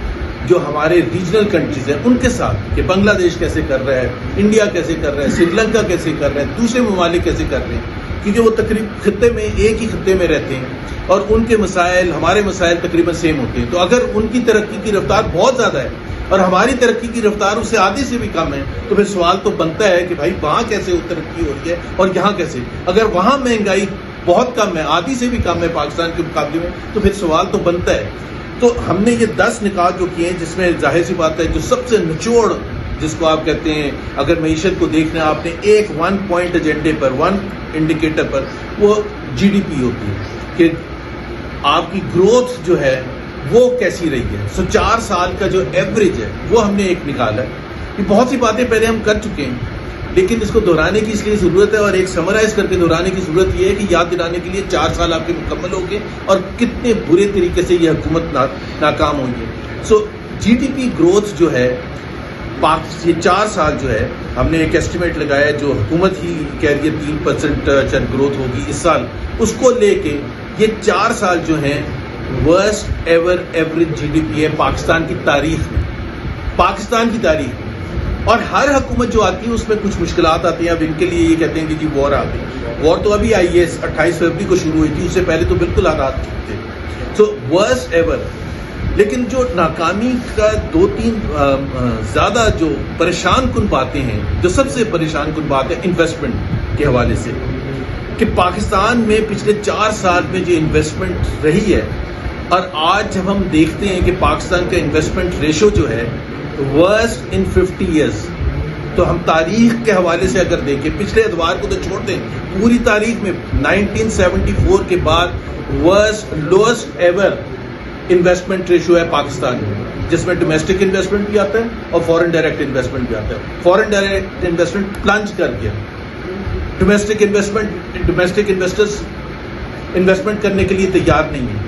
جو ہمارے ریجنل کنٹریز ہیں ان کے ساتھ کہ بنگلہ دیش کیسے کر رہا ہے, انڈیا کیسے کر رہا ہے, سری لنکا کیسے کر رہا ہے, دوسرے ممالک کیسے کر رہے ہیں, کیونکہ وہ تقریباً خطے میں ایک ہی خطے میں رہتے ہیں اور ان کے مسائل ہمارے مسائل تقریباً سیم ہوتے ہیں. تو اگر ان کی ترقی کی رفتار بہت زیادہ ہے اور ہماری ترقی کی رفتار اس سے آدھے سے بھی کم ہے, تو پھر سوال تو بنتا ہے کہ بھائی وہاں کیسے ترقی ہو رہی ہے اور یہاں کیسے. اگر وہاں مہنگائی بہت کم ہے, آدھی سے بھی کم ہے پاکستان کے مقابلے میں, تو پھر سوال تو بنتا ہے. تو ہم نے یہ 10 نکات جو کیے ہیں جس میں ظاہر سی بات ہے جو سب سے نچوڑ جس کو آپ کہتے ہیں اگر معیشت کو دیکھنا آپ نے ایک 1 پوائنٹ ایجنڈے پر 1 انڈیکیٹر پر وہ جی ڈی پی ہوتی ہے کہ آپ کی گروتھ جو ہے وہ کیسی رہی ہے. سو 4 سال کا جو ایوریج ہے وہ ہم نے ایک نکالا ہے. یہ بہت سی باتیں پہلے ہم کر چکے ہیں لیکن اس کو دہرانے کی اس لیے ضرورت ہے اور ایک سمرائز کر کے دہرانے کی ضرورت یہ ہے کہ یاد دلانے کے لیے 4 سال آپ کے مکمل ہو گئے اور کتنے برے طریقے سے یہ حکومت ناکام ہوئی ہے. سو جی ڈی پی گروتھ جو ہے یہ 4 سال جو ہے ہم نے ایک ایسٹیمیٹ لگایا ہے جو حکومت ہی کہہ رہی ہے 3% گروتھ ہوگی اس سال, اس کو لے کے یہ 4 سال جو ہیں worst ever average G D P ہے پاکستان کی تاریخ میں, پاکستان کی تاریخ میں. اور ہر حکومت جو آتی ہے اس میں کچھ مشکلات آتی ہیں. اب ان کے لیے یہ کہتے ہیں کہ جی وار آ گئی, وار تو ابھی آئی ہے 28 فروری کو شروع ہوئی تھی, اس سے پہلے تو بالکل حالات ٹھیک تھے. سو ورسٹ ایور. لیکن جو ناکامی کا 2-3 زیادہ جو پریشان کن باتیں ہیں, جو سب سے پریشان کن بات ہے انویسٹمنٹ کے حوالے سے کہ پاکستان میں پچھلے 4 سال میں جو انویسٹمنٹ رہی ہے اور آج جب ہم دیکھتے ہیں کہ پاکستان کا انویسٹمنٹ ریشو جو ہے ورسٹ ان 50 ایئرس, تو ہم تاریخ کے حوالے سے اگر دیکھیں پچھلے ادوار کو تو چھوڑ دیں, پوری تاریخ میں 1974 کے بعد worst lowest ever investment ratio ہے پاکستان میں, جس میں ڈومیسٹک انویسٹمنٹ بھی آتا ہے اور فورن ڈائریکٹ انویسٹمنٹ بھی آتا ہے. فورن ڈائریکٹ انویسٹمنٹ پلنج کر گیا, ڈومیسٹک انویسٹرز انویسٹمنٹ کرنے کے لیے تیار نہیں ہے.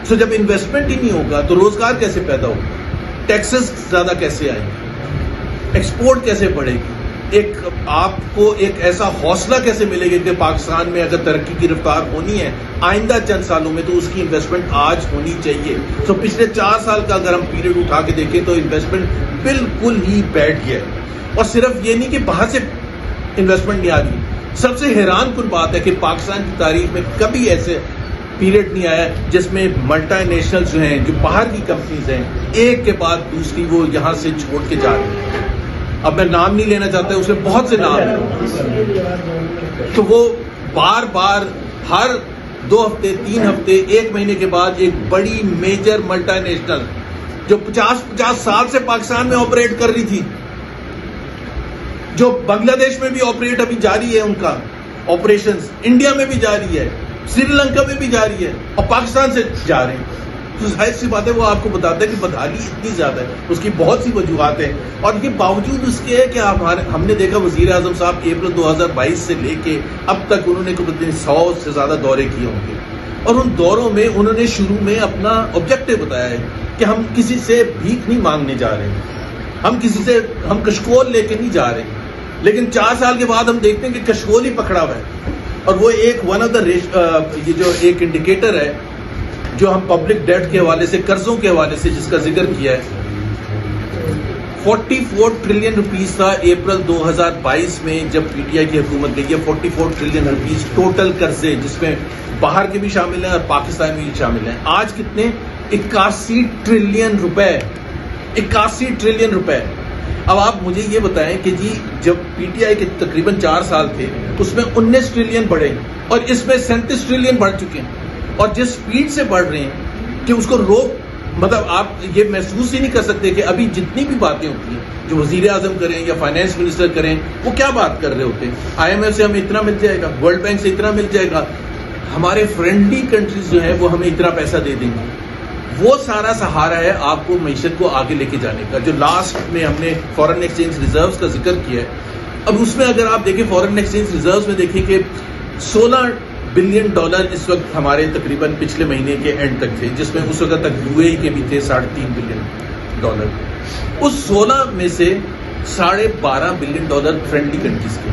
سو جب انویسٹمنٹ ہی نہیں ہوگا تو روزگار کیسے پیدا ہوگا, ٹیکسز زیادہ کیسے آئیں گے, ایکسپورٹ کیسے بڑھے گی, ایک آپ کو ایک ایسا حوصلہ کیسے ملے گا کہ پاکستان میں اگر ترقی کی رفتار ہونی ہے آئندہ چند سالوں میں تو اس کی انویسٹمنٹ آج ہونی چاہیے. سو پچھلے 4 سال کا اگر ہم پیریڈ اٹھا کے دیکھیں تو انویسٹمنٹ بالکل ہی بیٹھ گیا ہے. اور صرف یہ نہیں کہ باہر سے انویسٹمنٹ نہیں آ رہی, سب سے حیران کن بات ہے کہ پاکستان کی تاریخ میں کبھی ایسے پیریڈ نہیں آیا جس میں ملٹی نیشنل جو ہیں, جو باہر کی کمپنیز ہیں, ایک کے بعد دوسری وہ یہاں سے چھوڑ کے جا رہی ہیں. اب میں نام نہیں لینا چاہتا, اس میں بہت سے نام ہیں. تو وہ بار بار ہر 2 ہفتے 3 ہفتے 1 مہینے کے بعد ایک بڑی میجر ملٹی نیشنل جو 50 سال سے پاکستان میں آپریٹ کر رہی تھی, جو بنگلہ دیش میں بھی آپریٹ ابھی جاری ہے, ان کا آپریشنز انڈیا میں بھی جاری ہے, سری لنکا میں بھی جاری ہے اور پاکستان سے جا رہے ہیں. تو ظاہر سی بات ہے وہ آپ کو بتاتا ہے کہ بدحالی اتنی زیادہ ہے, اس کی بہت سی وجوہات ہیں. اور یہ باوجود اس کے ہے کہ ہم نے دیکھا وزیر اعظم صاحب اپریل 2022 سے لے کے اب تک انہوں نے 100 سے زیادہ دورے کیے ہوں گے, اور ان دوروں میں انہوں نے شروع میں اپنا آبجیکٹو بتایا ہے کہ ہم کسی سے بھیک نہیں مانگنے جا رہے ہیں, ہم کشکول لے کے نہیں جا رہے ہیں. لیکن 4 سال کے بعد ہم دیکھتے ہیں کہ کشکول ہی پکڑا ہوا ہے. اور وہ ایک یہ جو ایک انڈیکیٹر ہے جو ہم پبلک ڈیٹ کے حوالے سے, قرضوں کے حوالے سے جس کا ذکر کیا ہے, 44 ٹریلین روپیز تھا اپریل 2022 میں جب پی ٹی آئی کی حکومت گئی ہے. 44 ٹریلین روپیز ٹوٹل قرضے, جس میں باہر کے بھی شامل ہیں اور پاکستان میں بھی شامل ہیں. آج کتنے 81 ٹریلین روپے, 81 ٹریلین روپے. اب آپ مجھے یہ بتائیں کہ جی جب پی ٹی آئی کے تقریباً 4 سال تھے اس میں 19 ٹریلین بڑھے اور اس میں 37 ٹریلین بڑھ چکے ہیں, اور جس سپیڈ سے بڑھ رہے ہیں کہ اس کو مطلب آپ یہ محسوس ہی نہیں کر سکتے کہ ابھی جتنی بھی باتیں ہوتی ہیں جو وزیر اعظم کریں یا فائنانس منسٹر کریں وہ کیا بات کر رہے ہوتے ہیں. IMF سے ہمیں اتنا مل جائے گا, ورلڈ بینک سے اتنا مل جائے گا, ہمارے فرینڈلی کنٹریز جو ہیں وہ ہمیں اتنا پیسہ دے دیں گے. وہ سارا سہارا ہے آپ کو معیشت کو آگے لے کے جانے کا. جو لاسٹ میں ہم نے فارن ایکسچینج ریزروز کا ذکر کیا ہے, اب اس میں اگر آپ دیکھیں فارن ایکسچینج ریزروز میں دیکھیں کہ $16 بلین اس وقت ہمارے تقریباً پچھلے مہینے کے اینڈ تک تھے, جس میں اس وقت تک UAE کے بھی تھے $3.5 بلین. اس 16 میں سے $12.5 بلین فرینڈلی کنٹریز کے,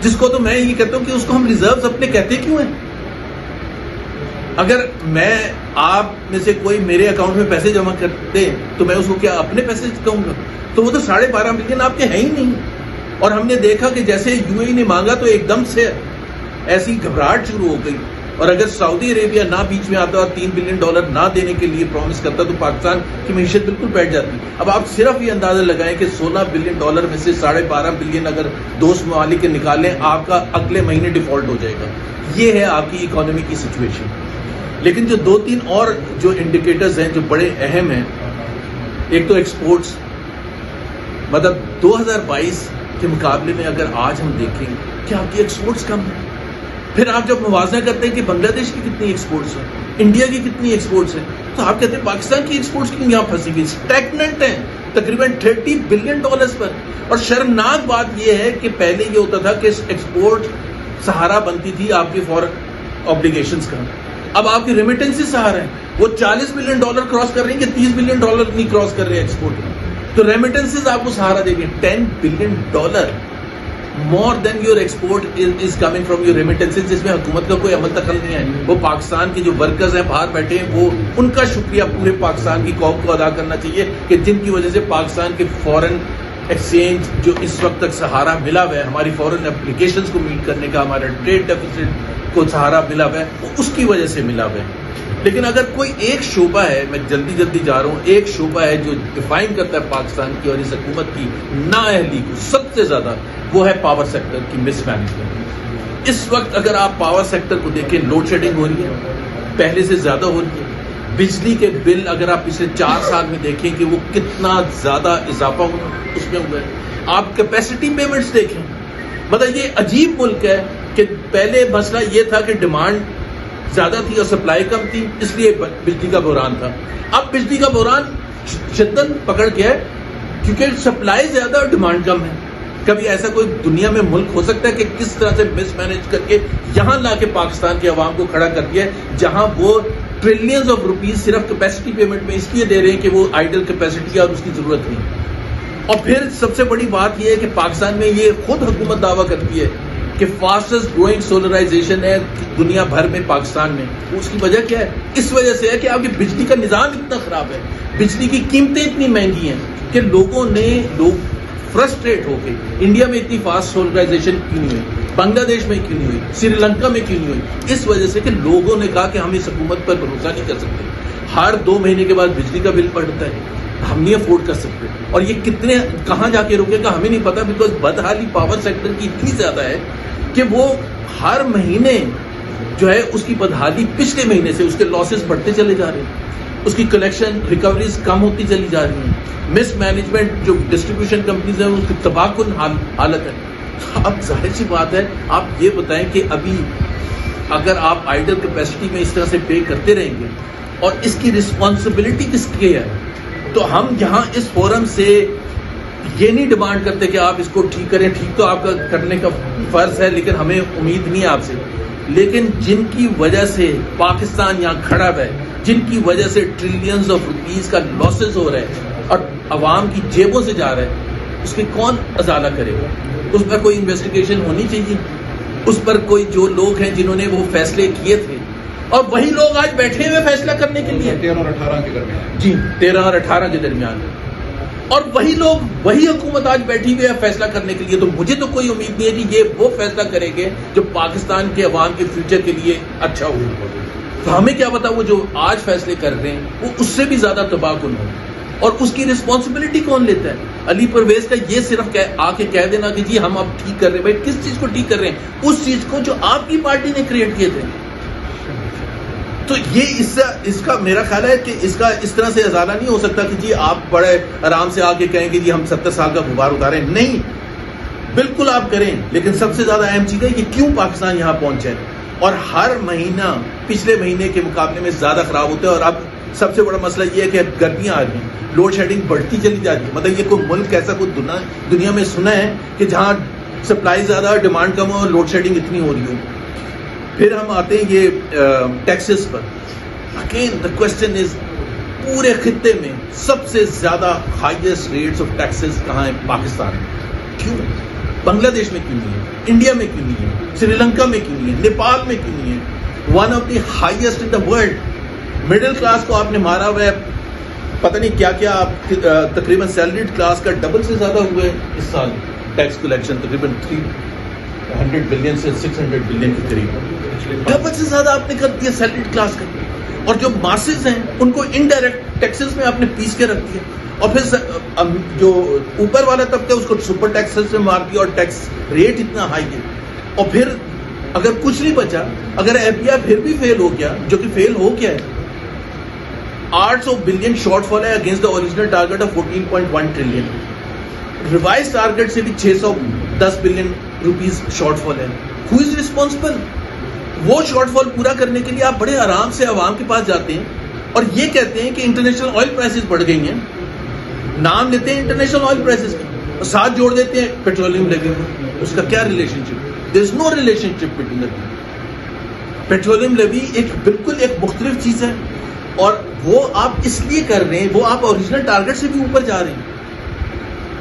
جس کو تو میں یہ کہتا ہوں کہ اس کو ہم ریزروز اپنے کہتے کیوں ہیں. اگر میں آپ میں سے کوئی میرے اکاؤنٹ میں پیسے جمع کر دے تو میں اس کو کیا اپنے پیسے کہوں گا؟ تو وہ تو $12.5 بلین آپ کے ہیں ہی نہیں. اور ہم نے دیکھا کہ جیسے UAE نے مانگا تو ایک دم سے ایسی گھبراہٹ شروع ہو گئی, اور اگر سعودی عربیہ نہ بیچ میں آتا اور $3 بلین نہ دینے کے لیے پرومس کرتا تو پاکستان کی معیشت بالکل بیٹھ جاتی. اب آپ صرف یہ اندازہ لگائیں کہ $16 بلین میں سے $12.5 بلین اگر دوست ممالک کے نکالیں, آپ کا اگلے مہینے ڈیفالٹ ہو جائے گا. یہ ہے آپ کی اکانومی کی سچویشن. لیکن جو 2-3 اور جو انڈیکیٹرز ہیں جو بڑے اہم ہیں, ایک تو ایکسپورٹس, مطلب 2022 کے مقابلے میں اگر آج ہم دیکھیں کہ آپ کی ایکسپورٹس کم ہیں. پھر آپ جب موازنہ کرتے ہیں کہ بنگلہ دیش کی کتنی ایکسپورٹس ہیں, انڈیا کی کتنی ایکسپورٹس ہیں, تو آپ کہتے ہیں پاکستان کی ایکسپورٹس کیوں یہاں پھنسی ہوئی, اسٹیگننٹ ہیں تقریباً $30 بلین پر. اور شرمناک بات یہ ہے کہ پہلے یہ ہوتا تھا کہ ایکسپورٹ سہارا بنتی تھی آپ کی فورن آبلیگیشنز کا, اب آپ کی ریمیٹنس سہارا ہے. وہ $40 بلین کراس کر رہے ہیں کہ $30 بلین نہیں کراس کر رہے ہیں ایکسپورٹ میں, تو ریمیٹنسز آپ کو سہارا دیں گے. $10 billion more than your export is coming from your remittances, جس میں حکومت کا کوئی عمل دخل نہیں ہے. وہ پاکستان کے جو ورکرز ہیں باہر بیٹھے ہیں, وہ ان کا شکریہ پورے پاکستان کی قوم کو ادا کرنا چاہیے کہ جن کی وجہ سے پاکستان کے فورن ایکسچینج جو اس وقت تک سہارا ملا ہوا ہے, ہماری فورن اپلیکیشنز کو میٹ کرنے کا, ہمارا ٹریڈ ڈیفیسٹ کو سہارا ملا ہوا ہے, وہ اس کی وجہ سے ملا ہوا ہے. لیکن اگر کوئی ایک شعبہ ہے, میں جلدی جا رہا ہوں, ایک شعبہ ہے جو ڈیفائن کرتا ہے پاکستان کی اور اس حکومت کی نااہلی کو سب سے زیادہ, وہ ہے پاور سیکٹر کی مس مینجمنٹ. اس وقت اگر آپ پاور سیکٹر کو دیکھیں, لوڈ شیڈنگ ہو رہی ہے, پہلے سے زیادہ ہو رہی ہے. بجلی کے بل اگر آپ پچھلے 4 سال میں دیکھیں کہ وہ کتنا زیادہ اضافہ ہوا اس میں ہوا ہے. آپ کیپیسٹی پیمنٹس دیکھیں, مطلب یہ عجیب ملک ہے کہ پہلے مسئلہ یہ تھا کہ ڈیمانڈ زیادہ تھی اور سپلائی کم تھی, اس لیے بجلی کا بحران تھا. اب بجلی کا بحران شدت پکڑ کے ہے کیونکہ سپلائی زیادہ اور ڈیمانڈ کم ہے. کبھی ایسا کوئی دنیا میں ملک ہو سکتا ہے کہ کس طرح سے مس مینج کر کے یہاں لا کے پاکستان کے عوام کو کھڑا کر دیا ہے, جہاں وہ ٹریلینز آف روپیز صرف کیپیسٹی پیمنٹ میں اس لیے دے رہے ہیں کہ وہ آئیڈل کیپیسٹی ہے اور اس کی ضرورت نہیں. اور پھر سب سے بڑی بات یہ ہے کہ پاکستان میں یہ خود حکومت دعویٰ کرتی ہے کہ فاسٹسٹ گروئنگ سولرائزیشن ہے دنیا بھر میں پاکستان میں. اس کی وجہ کیا ہے؟ اس وجہ سے ہے کہ آپ کی بجلی کا نظام اتنا خراب ہے, بجلی کی قیمتیں اتنی مہنگی ہیں کہ لوگ فرسٹریٹ ہو کے, انڈیا میں اتنی فاسٹ سولرائزیشن کیوں نہیں ہوئی, بنگلہ دیش میں کیوں نہیں ہوئی, سری لنکا میں کیوں نہیں ہوئی, اس وجہ سے کہ لوگوں نے کہا کہ ہم اس حکومت پر بھروسہ نہیں کر سکتے. ہر 2 مہینے کے بعد بجلی کا بل پڑتا ہے, ہم نہیں افورڈ کر سکتے. اور یہ کتنے کہاں جا کے رکے گا ہمیں نہیں پتا, بیکاز بدحالی پاور سیکٹر کی اتنی زیادہ ہے کہ وہ ہر مہینے جو ہے اس کی بدحالی پچھلے مہینے سے اس کے لاسز بڑھتے چلے جا رہے ہیں, اس کی کلیکشن ریکوریز کم ہوتی چلی جا رہی ہیں. مس مینجمنٹ جو ڈسٹریبیوشن کمپنیز ہیں اس کی تباہ کن حالت ہے. اب ظاہر سی بات ہے, آپ یہ بتائیں کہ ابھی اگر آپ آئیڈل کیپیسٹی میں اس طرح سے پے کرتے رہیں گے اور اس کی رسپانسبلٹی کس کی ہے, تو ہم یہاں اس فورم سے یہ نہیں ڈیمانڈ کرتے کہ آپ اس کو ٹھیک کریں. ٹھیک تو آپ کا کرنے کا فرض ہے, لیکن ہمیں امید نہیں ہے آپ سے. لیکن جن کی وجہ سے پاکستان یہاں کھڑا ہے, جن کی وجہ سے ٹریلینز آف روپیز کا لاسز ہو رہے ہیں اور عوام کی جیبوں سے جا رہا ہے, اس کی کون ازالہ کرے گا؟ اس پر کوئی انویسٹیگیشن ہونی چاہیے. اس پر کوئی جو لوگ ہیں جنہوں نے وہ فیصلے کیے تھے, اور وہی لوگ آج بیٹھے ہوئے فیصلہ کرنے کے لیے 13 اور 18 کے درمیان, جی 13 اور 18 کے درمیان, اور وہی لوگ وہی حکومت آج بیٹھی ہوئی ہے فیصلہ کرنے کے لیے. تو مجھے تو کوئی امید نہیں ہے کہ یہ وہ فیصلہ کریں گے جو پاکستان کے عوام کے فیوچر کے لیے اچھا ہو. تو ہمیں کیا پتا وہ جو آج فیصلے کر رہے ہیں وہ اس سے بھی زیادہ تباہ کن ہو, اور اس کی رسپانسبلٹی کون لیتا ہے؟ علی پرویز کا یہ صرف آ کے کہہ دینا کہ جی ہم اب ٹھیک کر رہے ہیں. بھائی کس چیز کو ٹھیک کر رہے ہیں؟ اس چیز کو جو آپ کی پارٹی نے کریٹ کیے تھے. تو یہ اس کا میرا خیال ہے کہ اس کا اس طرح سے ازالہ نہیں ہو سکتا کہ جی آپ بڑے آرام سے آ کے کہیں کہ جی ہم 70 سال کا غبار اتاریں. نہیں, بالکل آپ کریں, لیکن سب سے زیادہ اہم چیز ہے کہ کیوں پاکستان یہاں پہنچا ہے. اور ہر مہینہ پچھلے مہینے کے مقابلے میں زیادہ خراب ہوتا ہے. اور اب سب سے بڑا مسئلہ یہ ہے کہ گرمیاں آ رہی ہیں, لوڈ شیڈنگ بڑھتی چلی جا رہی ہے. مطلب یہ کوئی ملک ایسا کوئی دنیا میں سنا ہے کہ جہاں سپلائی زیادہ اور ڈیمانڈ کم ہو اور لوڈ شیڈنگ اتنی ہو رہی ہو. پھر ہم آتے ہیں یہ taxes per. Again the question is, پورے خطے میں سب سے زیادہ ہائیسٹ ریٹس آف ٹیکسز کہاں ہیں؟ پاکستان میں. کیوں؟ بنگلہ دیش میں کیوں نہیں ہے, انڈیا میں کیوں نہیں ہے, سری لنکا میں کیوں نہیں ہے, نیپال میں کیوں نہیں ہے؟ One of the highest in the world. Middle class کو آپ نے مارا ہوا ہے, پتہ نہیں کیا کیا, تقریباً سیلریڈ کلاس کا ڈبل سے زیادہ ہوا ہے اس سال ٹیکس کلیکشن, تقریباً 300 بلین سے 600 بلین کے قریب, ڈبل سے زیادہ آپ نے کر دیا سیلریڈ کلاس کا. اور جو ماسز ہیں ان کو انڈائریکٹ ٹیکسز میں آپ نے پیس کے رکھ دیا, اور پھر جو اوپر والا طبقہ ہے اس کو سپر ٹیکسز میں مار دیا, اور ٹیکس ریٹ اتنا ہائی ہے. اور پھر اگر کچھ نہیں بچا, اگر ایف بی آئی پھر بھی فیل ہو گیا, جو کہ فیل ہو گیا ہے, 800 بلین شارٹ فال ہے against the original target of 14.1 trillion. Revise target سے بھی 610 بلین روپیز شارٹ فال ہے. ہو از ریسپانسبل؟ وہ شارٹ فال پورا کرنے کے لیے آپ بڑے آرام سے عوام کے پاس جاتے ہیں اور یہ کہتے ہیں کہ انٹرنیشنل آئل پرائسز بڑھ گئی ہیں, نام لیتے ہیں انٹرنیشنل آئل پرائسز کا اور ساتھ جوڑ دیتے ہیں پیٹرولیم لیوی. اس کا کیا relationship? There is no relationship between the two. Petroleum levy ایک بالکل ایک مختلف چیز ہے اور وہ آپ اس لیے کر رہے ہیں, وہ آپ اوریجنل ٹارگیٹ سے بھی اوپر جا رہے ہیں.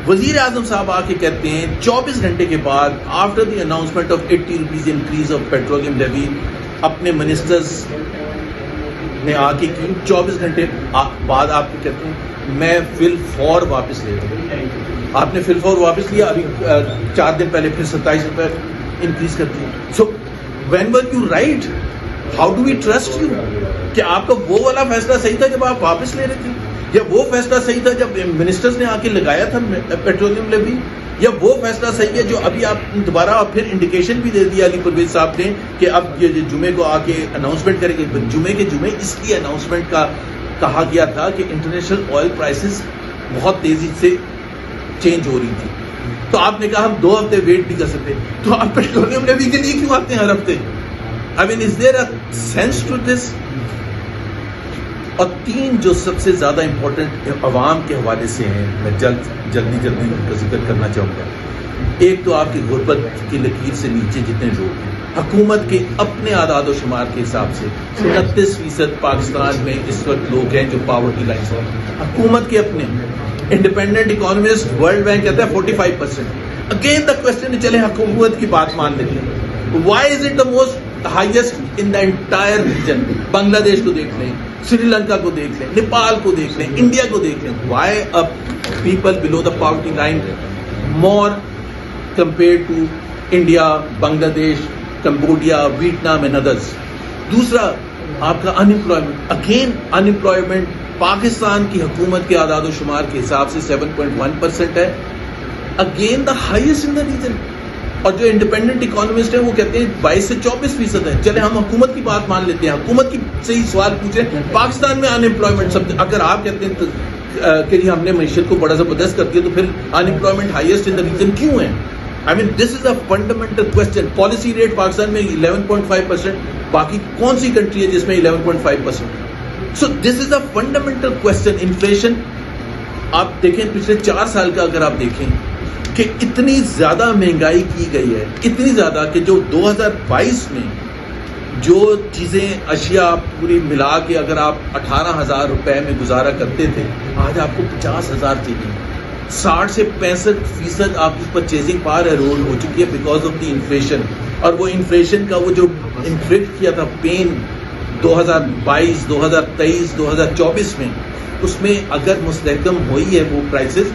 وزیر اعظم صاحب آ کے کہتے ہیں 24 گھنٹے کے بعد after the announcement of 80 rupees increase of petroleum levy, اپنے منسٹرز نے آ کے کی 24 گھنٹے بعد آپ کو کہتے ہیں میں فل فور واپس لے رہا ہوں. آپ نے فل فور واپس لیا, ابھی 4 دن پہلے پھر 27 روپے انکریز کر دیا. So when were you right, how do we trust you کہ آپ کا وہ والا فیصلہ صحیح تھا جب آپ واپس لے رہے تھے, یا وہ فیصلہ صحیح تھا جب منسٹرز نے آ کے لگایا تھا پیٹرولیم لیوی, یا وہ فیصلہ صحیح ہے جو ابھی آپ دوبارہ پھر انڈیکیشن بھی دے دیا علی پرویز صاحب نے کہ اب یہ جمعے کو آ کے اناؤنسمنٹ کریں گے. جمعے کے جمعے اس لیے اناؤنسمنٹ کا کہا گیا تھا کہ انٹرنیشنل آئل پرائسز بہت تیزی سے چینج ہو رہی تھی, تو آپ نے کہا ہم 2 ہفتے ویٹ بھی کر سکتے, تو آپ پیٹرولیم لیوی کے لیے کیوں آتے ہیں ہر ہفتے؟ I mean, is there a sense to this? اور 3 جو سب سے زیادہ امپورٹنٹ عوام کے حوالے سے ہیں, میں جلدی کا ذکر کرنا چاہوں گا. ایک تو آپ کی غربت کی لکیر سے نیچے جتنے لوگ ہیں, حکومت کے اپنے اعداد و شمار کے حساب سے 29% پاکستان میں اس وقت لوگ ہیں جو پاورٹی لائن سے, حکومت کے اپنے. انڈیپینڈنٹ اکانومسٹ ورلڈ بینک کہتا ہے 45%. اگین دا کوشچن, چلے حکومت کی بات مان لیتے ہیں, why is it the most highest in the entire region? Bangladesh کو دیکھ لیں, سری لنکا کو دیکھ لیں, نیپال کو دیکھ لیں, انڈیا کو دیکھ لیں. Why are people below the poverty line more compared to India, Bangladesh, Cambodia, Vietnam and others. دوسرا آپ کا انمپلائمنٹ, اگین انمپلائمنٹ پاکستان کی حکومت کے اعداد و شمار کے حساب سے 7.1% ہے, again the highest in the region. اور جو انڈیپینڈنٹ اکانومسٹ ہیں وہ کہتے ہیں 22 سے 24% ہے. چلے ہم حکومت کی بات مان لیتے ہیں, حکومت کی سے ہی سوال پوچھیں, پاکستان میں انمپلائمنٹ سب, اگر آپ کہتے ہیں کہ ہم نے معیشت کو بڑا زبردست کر دیا تو پھر unemployment highest in the region کیوں ہے؟ I mean this is a fundamental question. Policy rate Pakistan میں 11.5%, باقی کون سی کنٹری ہے جس میں 11.5%؟ سو دس is a fundamental question. Inflation آپ دیکھیں پچھلے 4 سال کا اگر آپ دیکھیں کہ اتنی زیادہ مہنگائی کی گئی ہے, اتنی زیادہ کہ جو 2022 میں جو چیزیں اشیاء پوری ملا کے اگر آپ 18,000 روپے میں گزارا کرتے تھے, آج آپ کو 50,000 چاہیے. 60 سے 65% آپ کی پرچیزنگ پاور ایرود ہو چکی ہے بیکاز آف دی انفلیشن. اور وہ انفلیشن کا وہ جو انفلیکٹ کیا تھا پین 2022, 2023, 2024 میں, اس میں اگر مستحکم ہوئی ہے وہ پرائسز,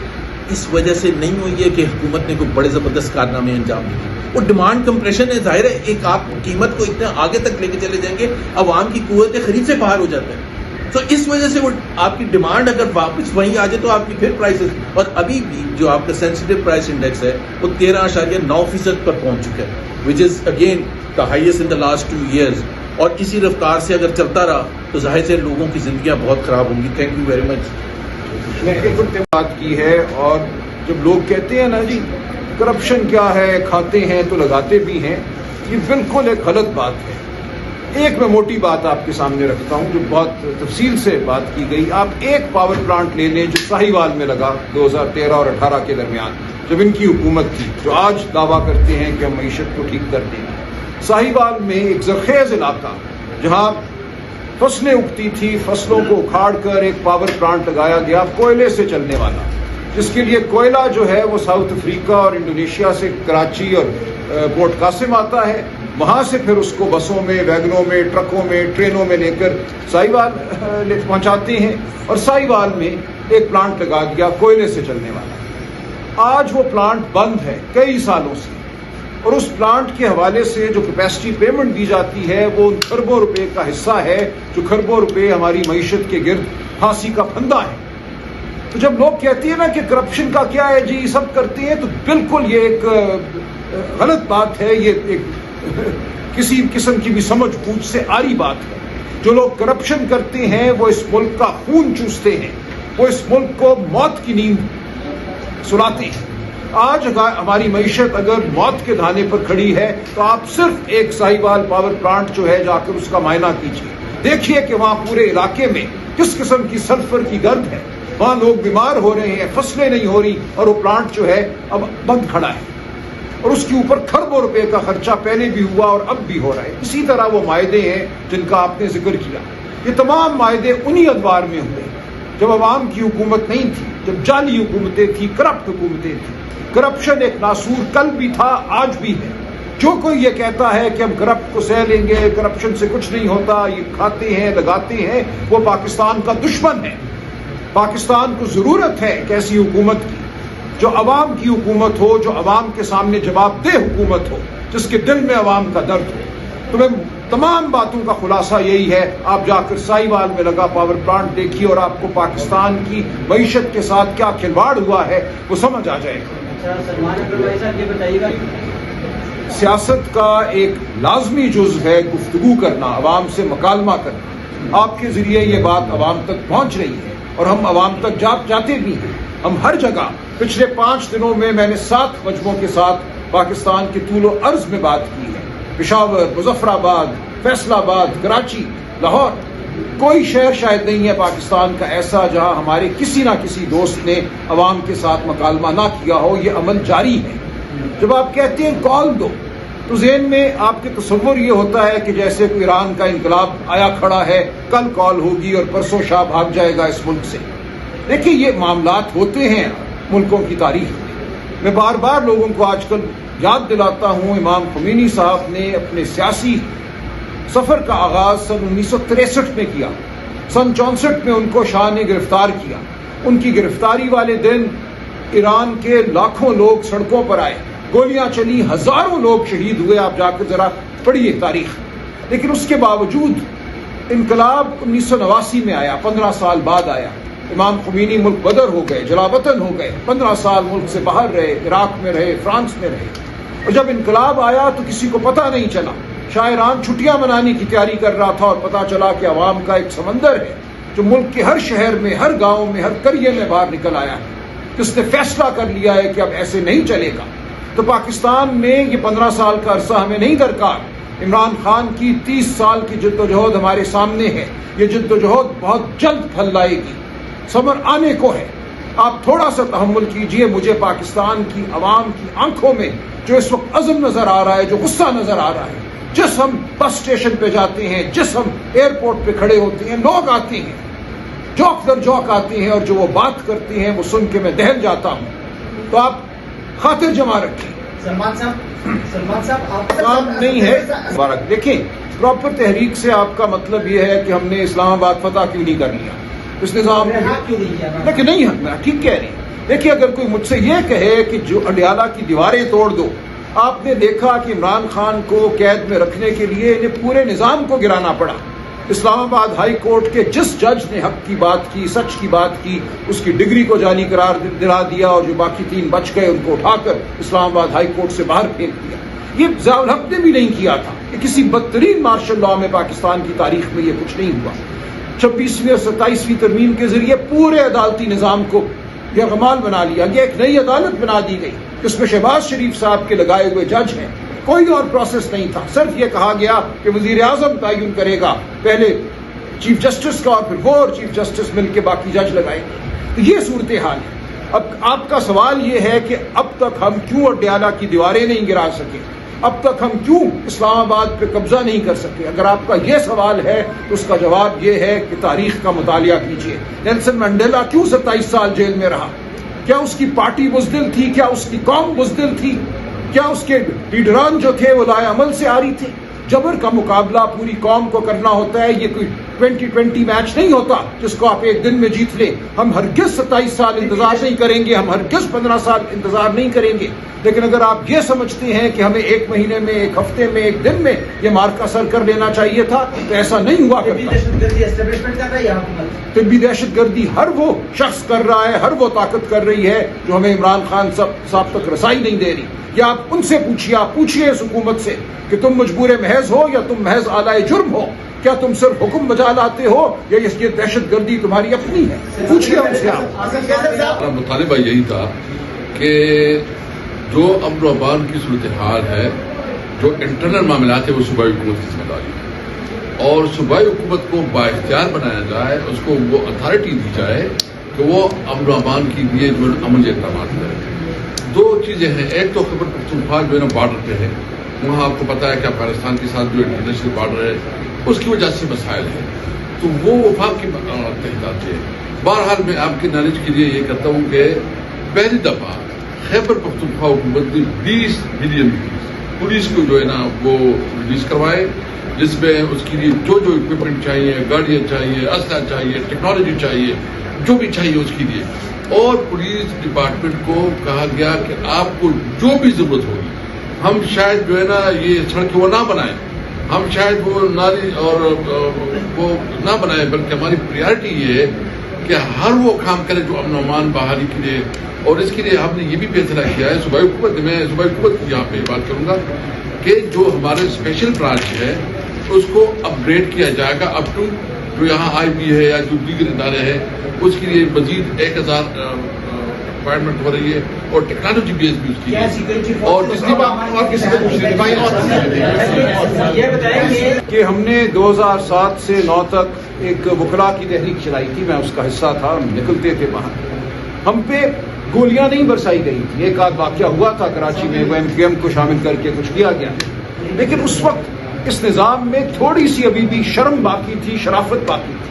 اس وجہ سے نہیں ہوئی ہے کہ حکومت نے کوئی بڑے زبردست کارنامے انجام دیے. وہ ڈیمانڈ کمپریشن ہے, ظاہر ہے ایک آپ قیمت کو اتنے آگے تک لے کے چلے جائیں گے, عوام کی قوت خرید سے باہر ہو جاتا ہے. تو اس وجہ سے وہ آپ کی ڈیمانڈ اگر واپس وہیں آ جائے تو آپ کی پھر پرائسز, اور ابھی بھی جو آپ کا سینسٹیو پرائس انڈیکس ہے وہ 13.9% پر پہنچ چکا ہے, which is again the highest in the last 2 years. اور اسی رفتار سے اگر چلتا رہا تو ظاہر سے لوگوں کی زندگیاں بہت خراب ہوں گی. Thank you very much. میں ایک بات کی ہے, اور جب لوگ کہتے ہیں نا جی کرپشن کیا ہے, کھاتے ہیں تو لگاتے بھی ہیں, یہ بالکل ایک غلط بات ہے. ایک میں موٹی بات آپ کے سامنے رکھتا ہوں جو بہت تفصیل سے بات کی گئی. آپ ایک پاور پلانٹ لے لیں جو ساہیوال میں لگا 2013 اور 18 کے درمیان جب ان کی حکومت تھی, جو آج دعویٰ کرتے ہیں کہ ہم معیشت کو ٹھیک کر دیں. ساہیوال میں ایک زرخیز علاقہ جہاں فصلیں اگتی تھی, فصلوں کو اکھاڑ کر ایک پاور پلانٹ لگایا گیا کوئلے سے چلنے والا, جس کے لیے کوئلہ جو ہے وہ ساؤتھ افریقہ اور انڈونیشیا سے کراچی اور پورٹ قاسم آتا ہے, وہاں سے پھر اس کو بسوں میں, ویگنوں میں, ٹرکوں میں, ٹرینوں میں لے کر ساہیوال پہنچاتے ہیں. اور ساہیوال میں ایک پلانٹ لگا دیا کوئلے سے چلنے والا. آج وہ پلانٹ بند ہے کئی سالوں سے, اور اس پلانٹ کے حوالے سے جو کیپیسٹی پیمنٹ دی جاتی ہے وہ ان کھربوں روپے کا حصہ ہے جو کھربوں روپے ہماری معیشت کے گرد پھانسی کا پھندا ہے. تو جب لوگ کہتے ہیں نا کہ کرپشن کا کیا ہے جی, سب کرتے ہیں, تو بالکل یہ ایک غلط بات ہے. یہ ایک کسی قسم کی بھی سمجھ بوجھ سے آری بات ہے. جو لوگ کرپشن کرتے ہیں وہ اس ملک کا خون چوستے ہیں, وہ اس ملک کو موت کی نیند سلاتے ہیں. آج ہماری معیشت اگر موت کے دھانے پر کھڑی ہے تو آپ صرف ایک ساہیوال پاور پلانٹ جو ہے جا کر اس کا معائنہ کیجیے، دیکھیے کہ وہاں پورے علاقے میں کس قسم کی سلفر کی گرد ہے، وہاں لوگ بیمار ہو رہے ہیں، فصلیں نہیں ہو رہی، اور وہ پلانٹ جو ہے اب بند کھڑا ہے اور اس کے اوپر کھربوں روپے کا خرچہ پہلے بھی ہوا اور اب بھی ہو رہا ہے۔ اسی طرح وہ معاہدے ہیں جن کا آپ نے ذکر کیا، یہ تمام معاہدے انہی ادوار میں ہوئے جب عوام کی حکومت نہیں تھی، جب جعلی حکومتیں تھیں، کرپٹ حکومتیں تھیں۔ کرپشن ایک ناسور کل بھی تھا، آج بھی ہے۔ جو کوئی یہ کہتا ہے کہ ہم کرپٹ کو سہ لیں گے، کرپشن سے کچھ نہیں ہوتا، یہ کھاتے ہیں لگاتے ہیں، وہ پاکستان کا دشمن ہے۔ پاکستان کو ضرورت ہے ایک ایسی حکومت کی جو عوام کی حکومت ہو، جو عوام کے سامنے جواب دہ حکومت ہو، جس کے دل میں عوام کا درد ہو۔ تو میں تمام باتوں کا خلاصہ یہی ہے، آپ جا کر ساہیوال میں لگا پاور پلانٹ دیکھیے اور آپ کو پاکستان کی معیشت کے ساتھ کیا کھلواڑ ہوا ہے وہ سمجھ آ جائے گا۔ سلمان اکبر بھائی صاحب یہ بتائیے گا، سیاست کا ایک لازمی جزو ہے گفتگو کرنا، عوام سے مکالمہ کرنا۔ آپ کے ذریعے یہ بات عوام تک پہنچ رہی ہے اور ہم عوام تک جاتے بھی ہیں۔ ہم ہر جگہ پچھلے 5 دنوں میں نے 7 مجموعوں کے ساتھ پاکستان کے طول و عرض میں بات کی ہے، پشاور، مظفر آباد، فیصل آباد، کراچی، لاہور۔ کوئی شہر شاید نہیں ہے پاکستان کا ایسا جہاں ہمارے کسی نہ کسی دوست نے عوام کے ساتھ مکالمہ نہ کیا ہو۔ یہ عمل جاری ہے۔ جب آپ کہتے ہیں کال دو تو ذہن میں آپ کے تصور یہ ہوتا ہے کہ جیسے کوئی ایران کا انقلاب آیا کھڑا ہے، کل کال ہوگی اور پرسوں شاہ بھاگ جائے گا اس ملک سے۔ دیکھیے یہ معاملات ہوتے ہیں ملکوں کی تاریخ میں۔ میں بار بار لوگوں کو آج کل یاد دلاتا ہوں، امام خمینی صاحب نے اپنے سیاسی سفر کا آغاز سن 1963 میں کیا۔ سن 64 میں ان کو شاہ نے گرفتار کیا۔ ان کی گرفتاری والے دن ایران کے لاکھوں لوگ سڑکوں پر آئے، گولیاں چلی، ہزاروں لوگ شہید ہوئے۔ آپ جا کر ذرا پڑھیے تاریخ۔ لیکن اس کے باوجود انقلاب 1989 میں آیا، 15 سال بعد آیا۔ امام خمینی ملک بدر ہو گئے، جلا وطن ہو گئے، 15 سال ملک سے باہر رہے، عراق میں رہے، فرانس میں رہے۔ اور جب انقلاب آیا تو کسی کو پتہ نہیں چلا۔ شاہ ایران چھٹیاں منانے کی تیاری کر رہا تھا اور پتہ چلا کہ عوام کا ایک سمندر ہے جو ملک کے ہر شہر میں، ہر گاؤں میں، ہر قریے میں باہر نکل آیا ہے، جس نے فیصلہ کر لیا ہے کہ اب ایسے نہیں چلے گا۔ تو پاکستان میں یہ 15 سال کا عرصہ ہمیں نہیں درکار۔ عمران خان کی 30 سال کی جدوجہد ہمارے سامنے ہے۔ یہ جدوجہد بہت جلد پھل لائے گی، ثمر آنے کو ہے۔ آپ تھوڑا سا تحمل کیجئے۔ مجھے پاکستان کی عوام کی آنکھوں میں جو اس وقت عزم نظر آ رہا ہے، جو غصہ نظر آ رہا ہے، جس ہم بس اسٹیشن پہ جاتے ہیں، جس ہم ایئرپورٹ پہ کھڑے ہوتے ہیں، لوگ آتے ہیں، جوک در جوک آتے ہیں، اور جو وہ بات کرتے ہیں وہ سن کے میں دہل جاتا ہوں۔ تو آپ خاطر جمع رکھیں۔ سلمان صاحب آپ کام نہیں ہے مبارک۔ دیکھیں، پراپر تحریک سے آپ کا مطلب یہ ہے کہ ہم نے اسلام آباد فتح کیوں نہیں کر لیا، اس نظام کیوں نہیں کیا؟ لیکن نہیں ہے، میں ٹھیک کہہ رہی ہوں۔ دیکھیے اگر کوئی مجھ سے یہ کہے کہ جو اڈیالہ کی دیواریں توڑ دو، آپ نے دیکھا کہ عمران خان کو قید میں رکھنے کے لیے انہیں پورے نظام کو گرانا پڑا۔ اسلام آباد ہائی کورٹ کے جس جج نے حق کی بات کی، سچ کی بات کی، اس کی ڈگری کو جعلی قرار دلا دیا، اور جو باقی 3 بچ گئے ان کو اٹھا کر اسلام آباد ہائی کورٹ سے باہر پھینک دیا۔ یہ ضیاء الحق نے بھی نہیں کیا تھا۔ کہ کسی بدترین مارشل لاء میں پاکستان کی تاریخ میں یہ کچھ نہیں ہوا۔ 26ویں اور 27ویں ترمیم کے ذریعے پورے عدالتی نظام کو یرغمال بنا لیا گیا، ایک نئی عدالت بنا دی گئی جس میں شہباز شریف صاحب کے لگائے ہوئے جج ہیں۔ کوئی اور پروسیس نہیں تھا، صرف یہ کہا گیا کہ وزیر اعظم تعین کرے گا، پہلے چیف جسٹس کا اور پھر وہ اور چیف جسٹس مل کے باقی جج لگائیں گے۔ تو یہ صورتحال ہے۔ اب آپ کا سوال یہ ہے کہ اب تک ہم کیوں اڈیالہ کی دیواریں نہیں گرا سکے، اب تک ہم کیوں اسلام آباد پہ قبضہ نہیں کر سکے؟ اگر آپ کا یہ سوال ہے تو اس کا جواب یہ ہے کہ تاریخ کا مطالعہ کیجیے۔ نیلسن منڈیلا کیوں 27 سال جیل میں رہا؟ کیا اس کی پارٹی بزدل تھی؟ کیا اس کی قوم بزدل تھی؟ کیا اس کے لیڈران جو تھے وہ لائے عمل سے آ رہی تھے؟ جبر کا مقابلہ پوری قوم کو کرنا ہوتا ہے۔ یہ کوئی 2020 میچ نہیں ہوتا جس کو آپ ایک دن میں جیت لیں۔ ہم ہرگز 27 سال انتظار نہیں کریں گے، ہم ہرگز 15 سال انتظار نہیں کریں گے۔ لیکن اگر آپ یہ سمجھتے ہیں کہ ہمیں 1 مہینے میں، 1 ہفتے میں، 1 دن میں یہ مارکا سر کر لینا چاہیے تھا تو ایسا نہیں ہوا کرتا۔ دہشت گردی اسٹیبلشمنٹ کر رہا ہے یا حکومت؟ طبی دہشت گردی ہر وہ شخص کر رہا ہے، ہر وہ طاقت کر رہی ہے جو ہمیں عمران خان صاحب تک رسائی نہیں دے رہی۔ یا آپ ان سے پوچھیے، آپ پوچھیے اس حکومت سے کہ تم مجبور محض ہو یا تم محض آلائے جرم ہو؟ کیا تم صرف حکم بجا لاتے ہو یا یہ دہشت گردی تمہاری اپنی ہے؟ پوچھیے ان سے آپ۔ ہمارا مطالبہ یہی تھا کہ جو امن و امان کی صورتحال ہے، جو انٹرنل معاملات ہیں، وہ صوبائی حکومت کی ذمہ داری ہے، اور صوبائی حکومت کو بااختیار بنایا جائے، اس کو وہ اتھارٹی دی جائے کہ وہ امن و امان کے لیے جو عمل اقدامات کرے۔ دو چیزیں ہیں، ایک تو خیبر پختونخوا جو ہے نا بارڈر پہ ہے، وہاں آپ کو پتا ہے کہ افغانستان کے ساتھ جو انٹرنیشنل بارڈر ہے اس کی وجہ سے مسائل ہیں، تو وہ وفاق کی تحقیقات ہے۔ بہرحال میں آپ کے نالج کے لیے یہ کہتا ہوں کہ پہلی دفعہ خیبر پختونخوا حکومت نے 20 بلین پولیس کو جو ہے نا وہ ریلیز کروائے، جس میں اس کے لیے جو جو اکوپمنٹ چاہیے، گاڑیاں چاہیے، اسلحہ چاہیے، ٹیکنالوجی چاہیے، جو بھی چاہیے اس کے لیے، اور پولیس ڈپارٹمنٹ کو کہا گیا کہ آپ کو جو بھی ضرورت ہوگی، ہم شاید جو ہے نا یہ سڑک وہ نہ بنائیں، ہم شاید وہ نالی اور وہ نہ بنائیں، بلکہ ہماری پریارٹی یہ ہے کہ ہر وہ کام کرے جو امن و امان بحالی کے لیے، اور اس کے لیے ہم نے یہ بھی فیصلہ کیا ہے صوبائی حکومت، میں صوبائی حکومت کی یہاں پہ بات کروں گا کہ جو ہمارے اسپیشل برانچ ہے اس کو اپ گریڈ کیا جائے گا اپ ٹو جو یہاں آئی بی ہے یا جو دیگر ادارے ہیں، اس کے لیے مزید 1000 اپائنٹمنٹ ہو رہی ہے، اور ٹیکنالوجی بیس بھی اس کی ہے، اور پچھلی بات اور کسی کو پوچھنے بھائی یہ بتائیں کہ ہم نے 2007 سے 9 تک ایک وکلاء کی تحریک چلائی تھی، میں اس کا حصہ تھا، ہم نکلتے تھے باہر، ہم پہ گولیاں نہیں برسائی گئی تھی، ایک آدھ واقعہ ہوا تھا کراچی میں، وہ MQM کو شامل کر کے کچھ کیا گیا، لیکن اس وقت اس نظام میں تھوڑی سی ابھی بھی شرم باقی تھی، شرافت باقی تھی۔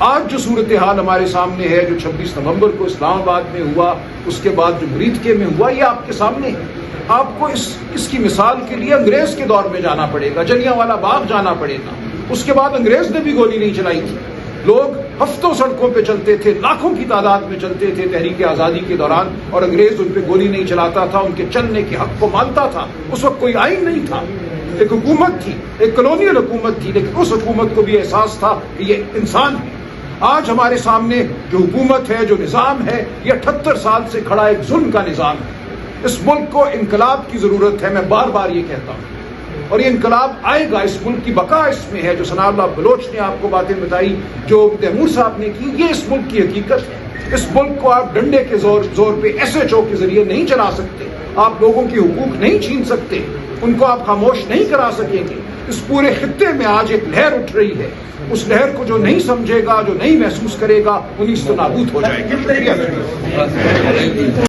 آج جو صورتحال ہمارے سامنے ہے، جو 26 نومبر کو اسلام آباد میں ہوا، اس کے بعد جو مریدکے میں ہوا، یہ آپ کے سامنے ہے۔ آپ کو اس کی مثال کے لیے انگریز کے دور میں جانا پڑے گا، جلیانوالہ باغ جانا پڑے گا، اس کے بعد انگریز نے بھی گولی نہیں چلائی تھی، لوگ ہفتوں سڑکوں پہ چلتے تھے، لاکھوں کی تعداد میں چلتے تھے تحریک آزادی کے دوران، اور انگریز ان پہ گولی نہیں چلاتا تھا، ان کے چلنے کے حق کو مانتا تھا۔ اس وقت کوئی آئین نہیں تھا، ایک حکومت تھی، ایک کالونیل حکومت تھی، لیکن اس حکومت کو بھی احساس تھا کہ یہ انسان ہے۔ آج ہمارے سامنے جو حکومت ہے، جو نظام ہے، یہ 78 سال سے کھڑا ایک ظلم کا نظام ہے۔ اس ملک کو انقلاب کی ضرورت ہے، میں بار بار یہ کہتا ہوں، اور یہ انقلاب آئے گا، اس ملک کی بقا اس میں ہے۔ جو ثناء اللہ بلوچ نے آپ کو باتیں بتائی، جو تیمور صاحب نے کی، یہ اس ملک کی حقیقت ہے۔ اس ملک کو آپ ڈنڈے کے زور پہ SHO کے ذریعے نہیں چلا سکتے، آپ لوگوں کے حقوق نہیں چھین سکتے، ان کو آپ خاموش نہیں کرا سکیں گے۔ اس پورے خطے میں آج ایک لہر اٹھ رہی ہے، اس لہر کو جو نہیں سمجھے گا، جو نہیں محسوس کرے گا، وہ نیست و نابود ہو جائے گا۔ شکریہ۔